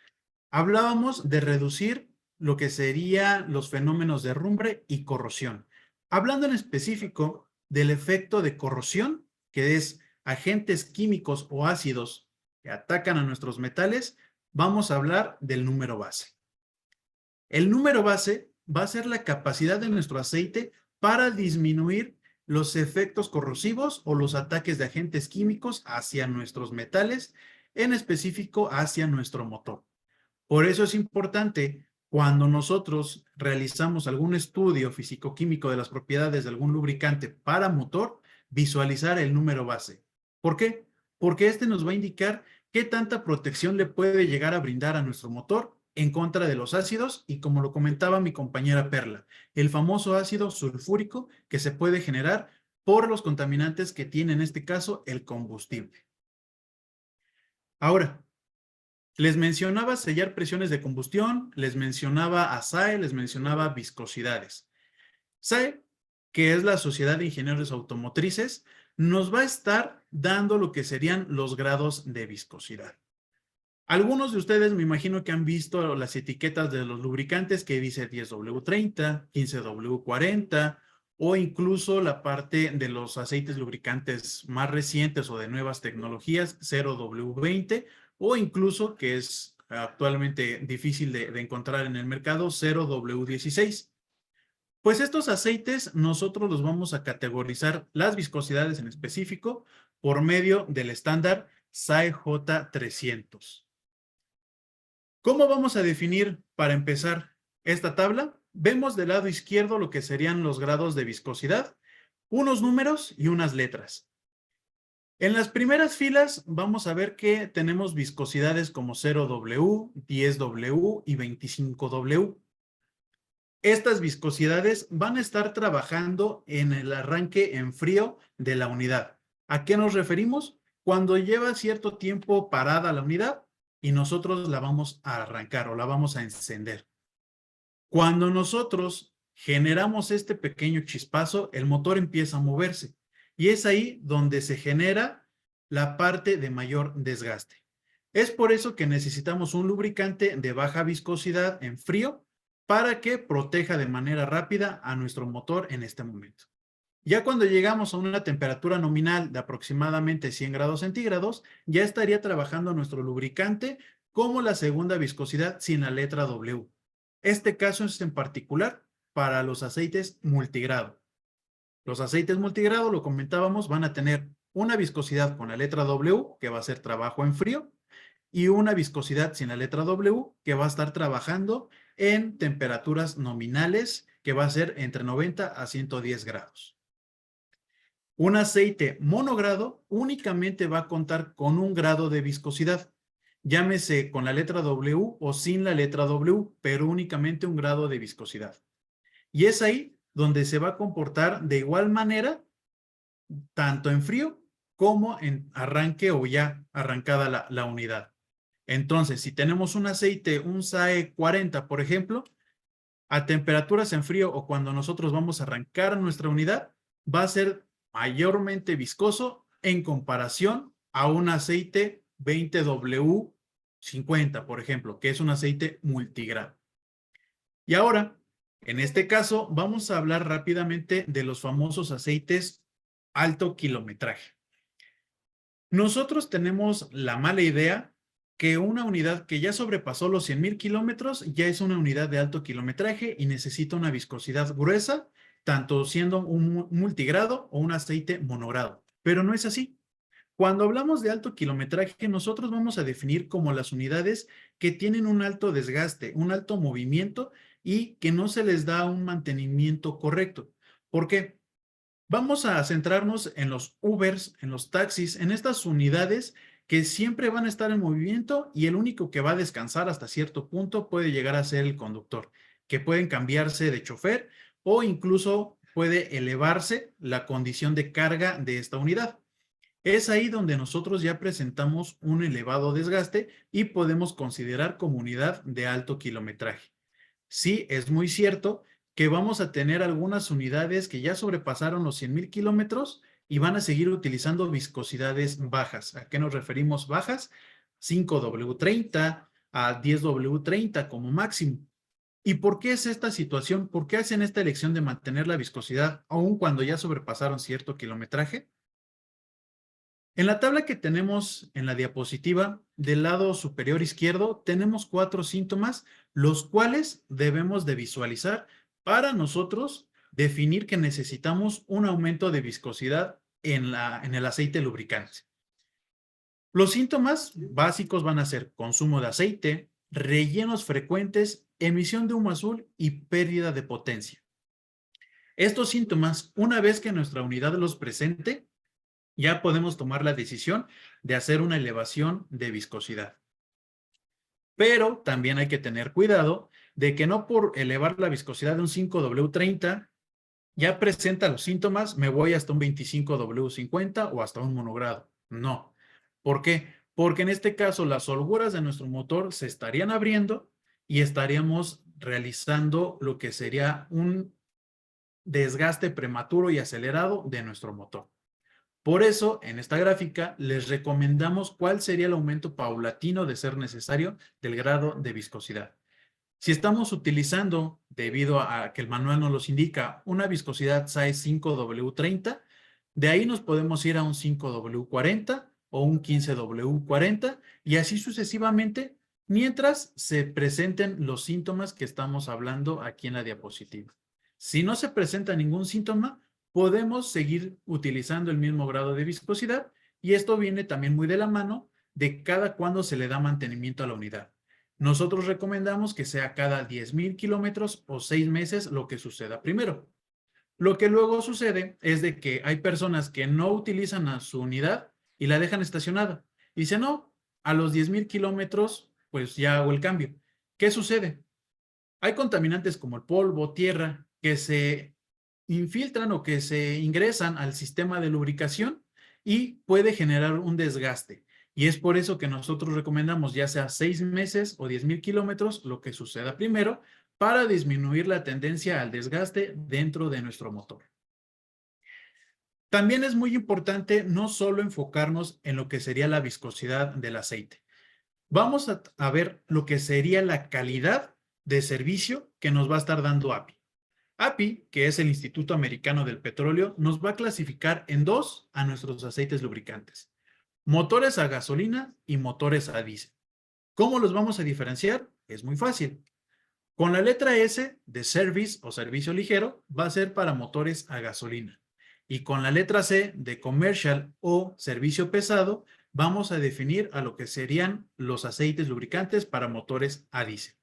hablábamos de reducir lo que serían los fenómenos de herrumbre y corrosión. Hablando en específico del efecto de corrosión, que es agentes químicos o ácidos que atacan a nuestros metales, vamos a hablar del número base. El número base va a ser la capacidad de nuestro aceite para disminuir los efectos corrosivos o los ataques de agentes químicos hacia nuestros metales, en específico hacia nuestro motor. Por eso es importante cuando nosotros realizamos algún estudio físico-químico de las propiedades de algún lubricante para motor, visualizar el número base. ¿Por qué? Porque este nos va a indicar qué tanta protección le puede llegar a brindar a nuestro motor en contra de los ácidos y, como lo comentaba mi compañera Perla, el famoso ácido sulfúrico que se puede generar por los contaminantes que tiene en este caso el combustible. Ahora, les mencionaba sellar presiones de combustión, les mencionaba a SAE, les mencionaba viscosidades. SAE, que es la Sociedad de Ingenieros Automotrices, nos va a estar dando lo que serían los grados de viscosidad. Algunos de ustedes me imagino que han visto las etiquetas de los lubricantes que dice 10W30, 15W40 o incluso la parte de los aceites lubricantes más recientes o de nuevas tecnologías 0W20 o incluso, que es actualmente difícil de encontrar en el mercado, 0W16. Pues estos aceites nosotros los vamos a categorizar las viscosidades en específico por medio del estándar SAE J300. ¿Cómo vamos a definir, para empezar, esta tabla? Vemos del lado izquierdo lo que serían los grados de viscosidad, unos números y unas letras. En las primeras filas vamos a ver que tenemos viscosidades como 0W, 10W y 25W. Estas viscosidades van a estar trabajando en el arranque en frío de la unidad. ¿A qué nos referimos? Cuando lleva cierto tiempo parada la unidad y nosotros la vamos a arrancar o la vamos a encender. Cuando nosotros generamos este pequeño chispazo, el motor empieza a moverse y es ahí donde se genera la parte de mayor desgaste. Es por eso que necesitamos un lubricante de baja viscosidad en frío para que proteja de manera rápida a nuestro motor en este momento. Ya cuando llegamos a una temperatura nominal de aproximadamente 100 grados centígrados, ya estaría trabajando nuestro lubricante como la segunda viscosidad sin la letra W. Este caso es en particular para los aceites multigrado. Los aceites multigrado, lo comentábamos, van a tener una viscosidad con la letra W, que va a ser trabajo en frío, y una viscosidad sin la letra W, que va a estar trabajando en temperaturas nominales, que va a ser entre 90 a 110 grados. Un aceite monogrado únicamente va a contar con un grado de viscosidad, llámese con la letra W o sin la letra W, pero únicamente un grado de viscosidad. Y es ahí donde se va a comportar de igual manera, tanto en frío como en arranque o ya arrancada la unidad. Entonces, si tenemos un aceite, un SAE 40, por ejemplo, a temperaturas en frío o cuando nosotros vamos a arrancar nuestra unidad, va a ser mayormente viscoso en comparación a un aceite 20W50, por ejemplo, que es un aceite multigrado. Y ahora, en este caso, vamos a hablar rápidamente de los famosos aceites alto kilometraje. Nosotros tenemos la mala idea que una unidad que ya sobrepasó los 100,000 kilómetros ya es una unidad de alto kilometraje y necesita una viscosidad gruesa, tanto siendo un multigrado o un aceite monogrado. Pero no es así. Cuando hablamos de alto kilometraje, nosotros vamos a definir como las unidades que tienen un alto desgaste, un alto movimiento y que no se les da un mantenimiento correcto. ¿Por qué? Vamos a centrarnos en los Ubers, en los taxis, en estas unidades que siempre van a estar en movimiento y el único que va a descansar hasta cierto punto puede llegar a ser el conductor, que pueden cambiarse de chofer o incluso puede elevarse la condición de carga de esta unidad. Es ahí donde nosotros ya presentamos un elevado desgaste y podemos considerar como unidad de alto kilometraje. Sí, es muy cierto que vamos a tener algunas unidades que ya sobrepasaron los 100,000 kilómetros y van a seguir utilizando viscosidades bajas. ¿A qué nos referimos bajas? 5W30 a 10W30 como máximo. ¿Y por qué es esta situación? ¿Por qué hacen esta elección de mantener la viscosidad aun cuando ya sobrepasaron cierto kilometraje? En la tabla que tenemos en la diapositiva, del lado superior izquierdo, tenemos 4 síntomas, los cuales debemos de visualizar para nosotros definir que necesitamos un aumento de viscosidad en el aceite lubricante. Los síntomas básicos van a ser consumo de aceite, rellenos frecuentes, emisión de humo azul y pérdida de potencia. Estos síntomas, una vez que nuestra unidad los presente, ya podemos tomar la decisión de hacer una elevación de viscosidad. Pero también hay que tener cuidado de que no por elevar la viscosidad de un 5W30 ya presenta los síntomas, me voy hasta un 25W50 o hasta un monogrado. No. ¿Por qué? Porque en este caso las holguras de nuestro motor se estarían abriendo y estaríamos realizando lo que sería un desgaste prematuro y acelerado de nuestro motor. Por eso, en esta gráfica, les recomendamos cuál sería el aumento paulatino de ser necesario del grado de viscosidad. Si estamos utilizando, debido a que el manual nos los indica, una viscosidad SAE 5W30, de ahí nos podemos ir a un 5W40 o un 15W40 y así sucesivamente, mientras se presenten los síntomas que estamos hablando aquí en la diapositiva. Si no se presenta ningún síntoma, podemos seguir utilizando el mismo grado de viscosidad y esto viene también muy de la mano de cada cuándo se le da mantenimiento a la unidad. Nosotros recomendamos que sea cada 10,000 kilómetros o 6 meses lo que suceda primero. Lo que luego sucede es de que hay personas que no utilizan a su unidad y la dejan estacionada. Y dicen, no, a los 10,000 kilómetros pues ya hago el cambio. ¿Qué sucede? Hay contaminantes como el polvo, tierra, que se infiltran o que se ingresan al sistema de lubricación y puede generar un desgaste. Y es por eso que nosotros recomendamos ya sea 6 meses o 10,000 kilómetros, lo que suceda primero, para disminuir la tendencia al desgaste dentro de nuestro motor. También es muy importante no solo enfocarnos en lo que sería la viscosidad del aceite. Vamos a ver lo que sería la calidad de servicio que nos va a estar dando API. API, que es el Instituto Americano del Petróleo, nos va a clasificar en 2 a nuestros aceites lubricantes: motores a gasolina y motores a diésel. ¿Cómo los vamos a diferenciar? Es muy fácil. Con la letra S de Service o servicio ligero va a ser para motores a gasolina. Y con la letra C de Commercial o servicio pesado vamos a definir a lo que serían los aceites lubricantes para motores a diésel.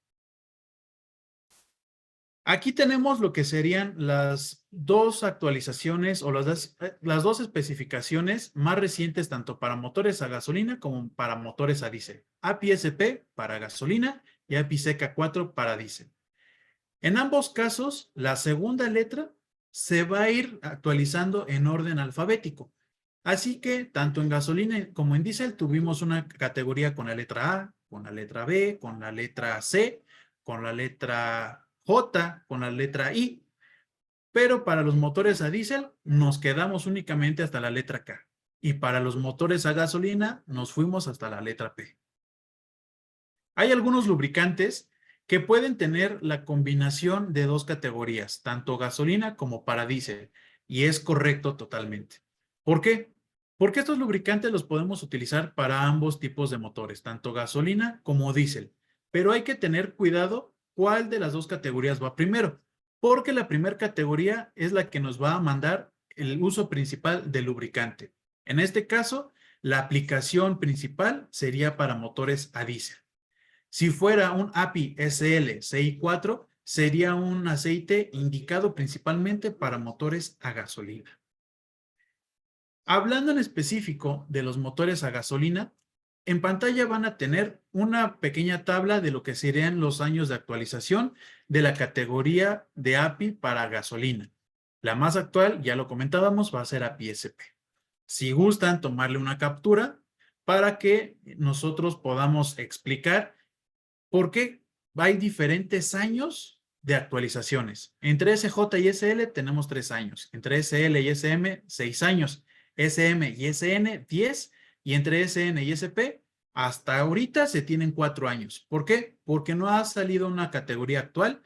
Aquí tenemos lo que serían las 2 actualizaciones o las 2 especificaciones más recientes tanto para motores a gasolina como para motores a diésel. API-SP para gasolina y API-CK4 para diésel. En ambos casos, la segunda letra se va a ir actualizando en orden alfabético. Así que tanto en gasolina como en diésel tuvimos una categoría con la letra A, con la letra B, con la letra C, con la letra J, con la letra I. Pero para los motores a diésel nos quedamos únicamente hasta la letra K. Y para los motores a gasolina nos fuimos hasta la letra P. Hay algunos lubricantes que pueden tener la combinación de dos categorías, tanto gasolina como para diésel, y es correcto totalmente. ¿Por qué? Porque estos lubricantes los podemos utilizar para ambos tipos de motores, tanto gasolina como diésel, pero hay que tener cuidado cuál de las dos categorías va primero, porque la primera categoría es la que nos va a mandar el uso principal del lubricante. En este caso, la aplicación principal sería para motores a diésel. Si fuera un API SL CI4, sería un aceite indicado principalmente para motores a gasolina. Hablando en específico de los motores a gasolina, en pantalla van a tener una pequeña tabla de lo que serían los años de actualización de la categoría de API para gasolina. La más actual, ya lo comentábamos, va a ser API SP. Si gustan tomarle una captura para que nosotros podamos explicar por qué hay diferentes años de actualizaciones. Entre SJ y SL tenemos 3 años. Entre SL y SM, 6 años. SM y SN, 10. Y entre SN y SP, hasta ahorita se tienen 4 años. ¿Por qué? Porque no ha salido una categoría actual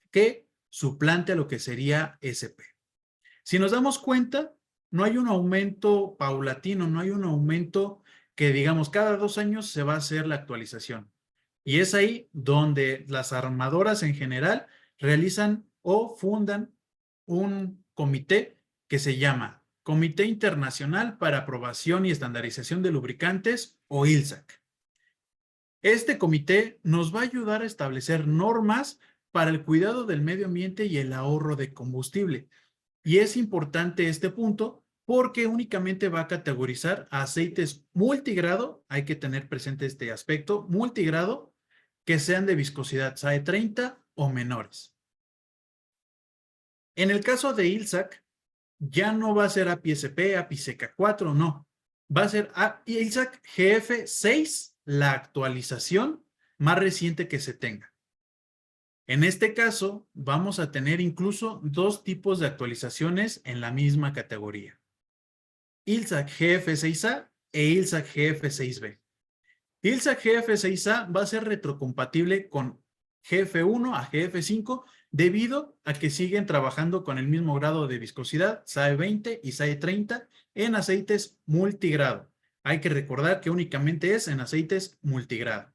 que suplante a lo que sería SP. Si nos damos cuenta, no hay un aumento paulatino, no hay un aumento que digamos cada 2 años se va a hacer la actualización. Y es ahí donde las armadoras en general realizan o fundan un comité que se llama Comité Internacional para Aprobación y Estandarización de Lubricantes o ILSAC. Este comité nos va a ayudar a establecer normas para el cuidado del medio ambiente y el ahorro de combustible. Y es importante este punto porque únicamente va a categorizar aceites multigrado, hay que tener presente este aspecto, multigrado, que sean de viscosidad SAE 30 o menores. En el caso de ILSAC, ya no va a ser API SP, API CK4, no. Va a ser ILSAC GF6, la actualización más reciente que se tenga. En este caso, vamos a tener incluso 2 tipos de actualizaciones en la misma categoría. ILSAC GF6A e ILSAC GF6B. ILSAC GF6A va a ser retrocompatible con GF1 a GF5 debido a que siguen trabajando con el mismo grado de viscosidad, SAE 20 y SAE 30, en aceites multigrado. Hay que recordar que únicamente es en aceites multigrado.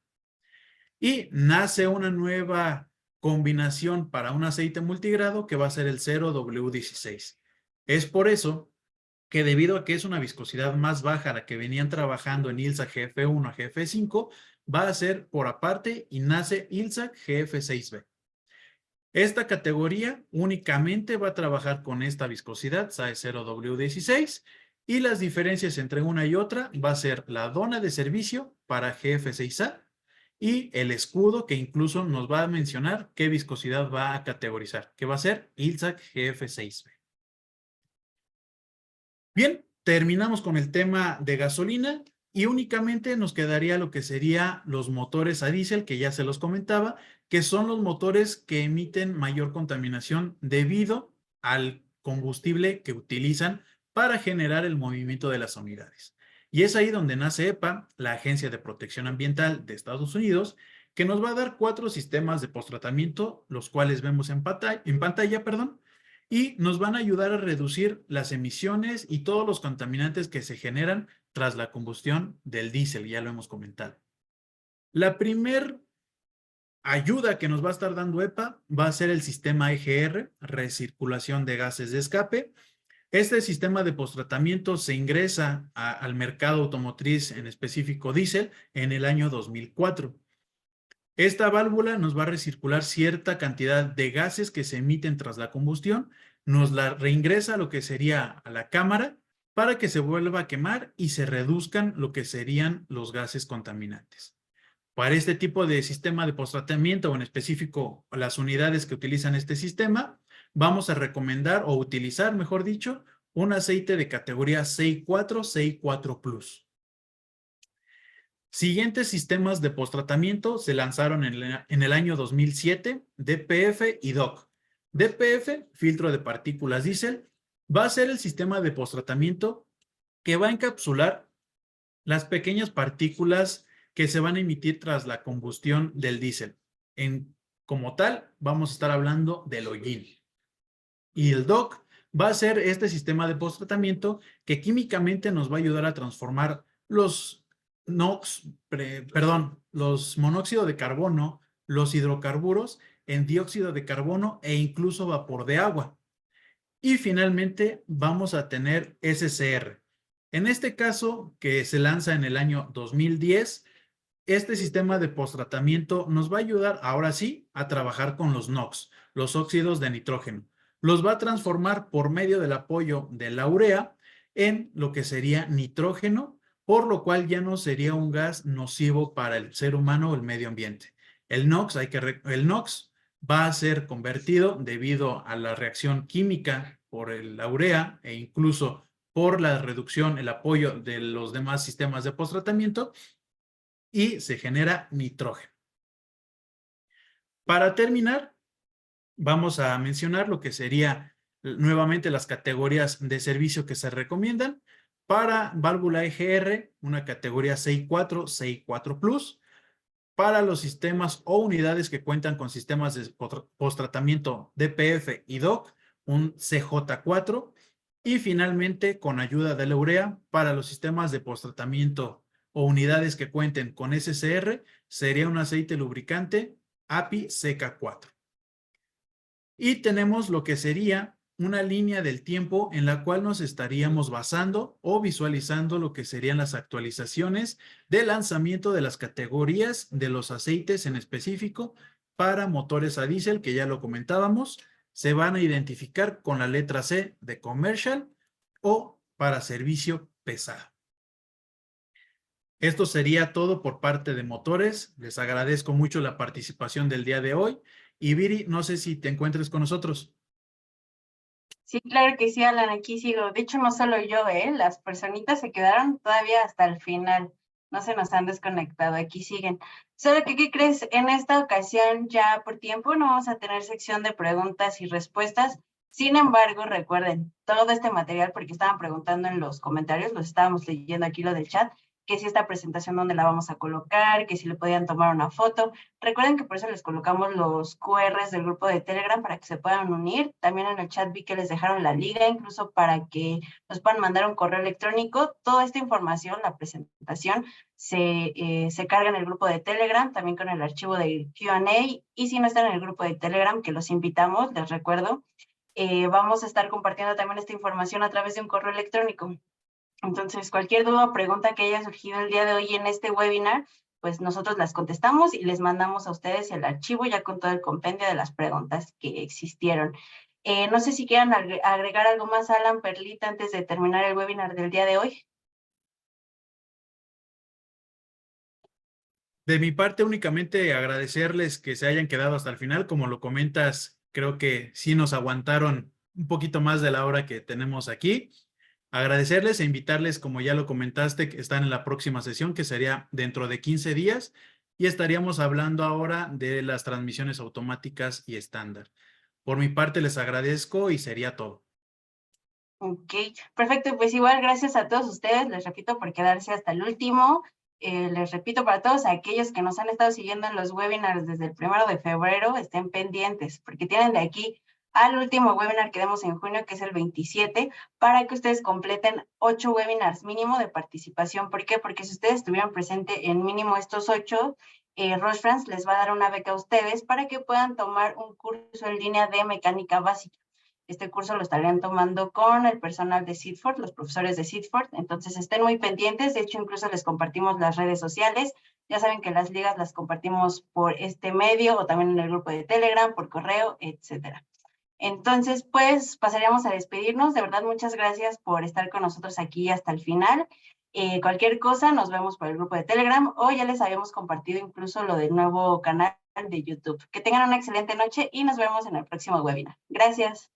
Y nace una nueva combinación para un aceite multigrado que va a ser el 0W16. Es por eso que debido a que es una viscosidad más baja a la que venían trabajando en ILSAC GF1 a GF5, va a ser por aparte y nace ILSAC GF6B. Esta categoría únicamente va a trabajar con esta viscosidad, SAE 0W16, y las diferencias entre una y otra va a ser la dona de servicio para GF6A y el escudo que incluso nos va a mencionar qué viscosidad va a categorizar, que va a ser ILSAC GF6B. Bien, terminamos con el tema de gasolina y únicamente nos quedaría lo que sería los motores a diésel, que ya se los comentaba, que son los motores que emiten mayor contaminación debido al combustible que utilizan para generar el movimiento de las unidades. Y es ahí donde nace EPA, la Agencia de Protección Ambiental de Estados Unidos, que nos va a dar 4 sistemas de posttratamiento, los cuales vemos en pantalla, y nos van a ayudar a reducir las emisiones y todos los contaminantes que se generan tras la combustión del diésel, ya lo hemos comentado. La primer ayuda que nos va a estar dando EPA va a ser el sistema EGR, recirculación de gases de escape. Este sistema de posttratamiento se ingresa al mercado automotriz, en específico diésel, en el año 2004. Esta válvula nos va a recircular cierta cantidad de gases que se emiten tras la combustión, nos la reingresa a lo que sería a la cámara para que se vuelva a quemar y se reduzcan lo que serían los gases contaminantes. Para este tipo de sistema de posttratamiento, o en específico las unidades que utilizan este sistema, vamos a recomendar o utilizar, mejor dicho, un aceite de categoría CI4, CI4+. Siguientes sistemas de posttratamiento se lanzaron en el año 2007, DPF y DOC. DPF, filtro de partículas diésel, va a ser el sistema de posttratamiento que va a encapsular las pequeñas partículas que se van a emitir tras la combustión del diésel. Como tal, vamos a estar hablando del hollín. Y el DOC va a ser este sistema de posttratamiento que químicamente nos va a ayudar a transformar los monóxido de carbono, los hidrocarburos en dióxido de carbono e incluso vapor de agua. Y finalmente vamos a tener SCR. En este caso, que se lanza en el año 2010, este sistema de posttratamiento nos va a ayudar ahora sí a trabajar con los NOx, los óxidos de nitrógeno. Los va a transformar por medio del apoyo de la urea en lo que sería nitrógeno, por lo cual ya no sería un gas nocivo para el ser humano o el medio ambiente. El NOx va a ser convertido debido a la reacción química por la urea e incluso por la reducción, el apoyo de los demás sistemas de posttratamiento, y se genera nitrógeno. Para terminar, vamos a mencionar lo que sería nuevamente las categorías de servicio que se recomiendan. Para válvula EGR, una categoría CI4, CI4 Plus. Para los sistemas o unidades que cuentan con sistemas de posttratamiento DPF y DOC, un CJ4. Y finalmente, con ayuda de la urea, para los sistemas de posttratamiento o unidades que cuenten con SCR, sería un aceite lubricante API CK4. Y tenemos lo que sería una línea del tiempo en la cual nos estaríamos basando o visualizando lo que serían las actualizaciones de lanzamiento de las categorías de los aceites en específico para motores a diésel, que ya lo comentábamos, se van a identificar con la letra C de Commercial o para servicio pesado. Esto sería todo por parte de Motores. Les agradezco mucho la participación del día de hoy. Y Viri, no sé si te encuentres con nosotros. Sí, claro que sí, Alan, aquí sigo. De hecho, no solo yo, las personitas se quedaron todavía hasta el final. No se nos han desconectado, aquí siguen. Solo que, ¿qué crees? En esta ocasión, ya por tiempo, no vamos a tener sección de preguntas y respuestas. Sin embargo, recuerden, todo este material, porque estaban preguntando en los comentarios, los estábamos leyendo aquí lo del chat, que si esta presentación dónde la vamos a colocar, que si le podían tomar una foto. Recuerden que por eso les colocamos los QRs del grupo de Telegram para que se puedan unir. También en el chat vi que les dejaron la liga, incluso para que nos puedan mandar un correo electrónico. Toda esta información, la presentación, se carga en el grupo de Telegram, también con el archivo de Q&A. Y si no están en el grupo de Telegram, que los invitamos, les recuerdo, vamos a estar compartiendo también esta información a través de un correo electrónico. Entonces, cualquier duda o pregunta que haya surgido el día de hoy en este webinar, pues nosotros las contestamos y les mandamos a ustedes el archivo ya con todo el compendio de las preguntas que existieron. No sé si quieran agregar algo más, Alan, Perlita, antes de terminar el webinar del día de hoy. De mi parte, únicamente agradecerles que se hayan quedado hasta el final. Como lo comentas, creo que sí nos aguantaron un poquito más de la hora que tenemos aquí. Agradecerles e invitarles, como ya lo comentaste, que están en la próxima sesión, que sería dentro de 15 días, y estaríamos hablando ahora de las transmisiones automáticas y estándar. Por mi parte, les agradezco y sería todo. Ok, perfecto. Pues igual, gracias a todos ustedes, les repito, por quedarse hasta el último. Les repito, para todos aquellos que nos han estado siguiendo en los webinars desde el 1 de febrero, estén pendientes, porque tienen de aquí al último webinar que demos en junio, que es el 27, para que ustedes completen 8 webinars mínimo de participación. ¿Por qué? Porque si ustedes estuvieran presentes en mínimo estos 8, Roche France les va a dar una beca a ustedes para que puedan tomar un curso en línea de mecánica básica. Este curso lo estarían tomando con el personal de Seedford, los profesores de Seedford. Entonces estén muy pendientes. De hecho, incluso les compartimos las redes sociales. Ya saben que las ligas las compartimos por este medio o también en el grupo de Telegram, por correo, etcétera. Entonces, pues pasaríamos a despedirnos. De verdad, muchas gracias por estar con nosotros aquí hasta el final. Cualquier cosa, nos vemos por el grupo de Telegram o ya les habíamos compartido incluso lo del nuevo canal de YouTube. Que tengan una excelente noche y nos vemos en el próximo webinar. Gracias.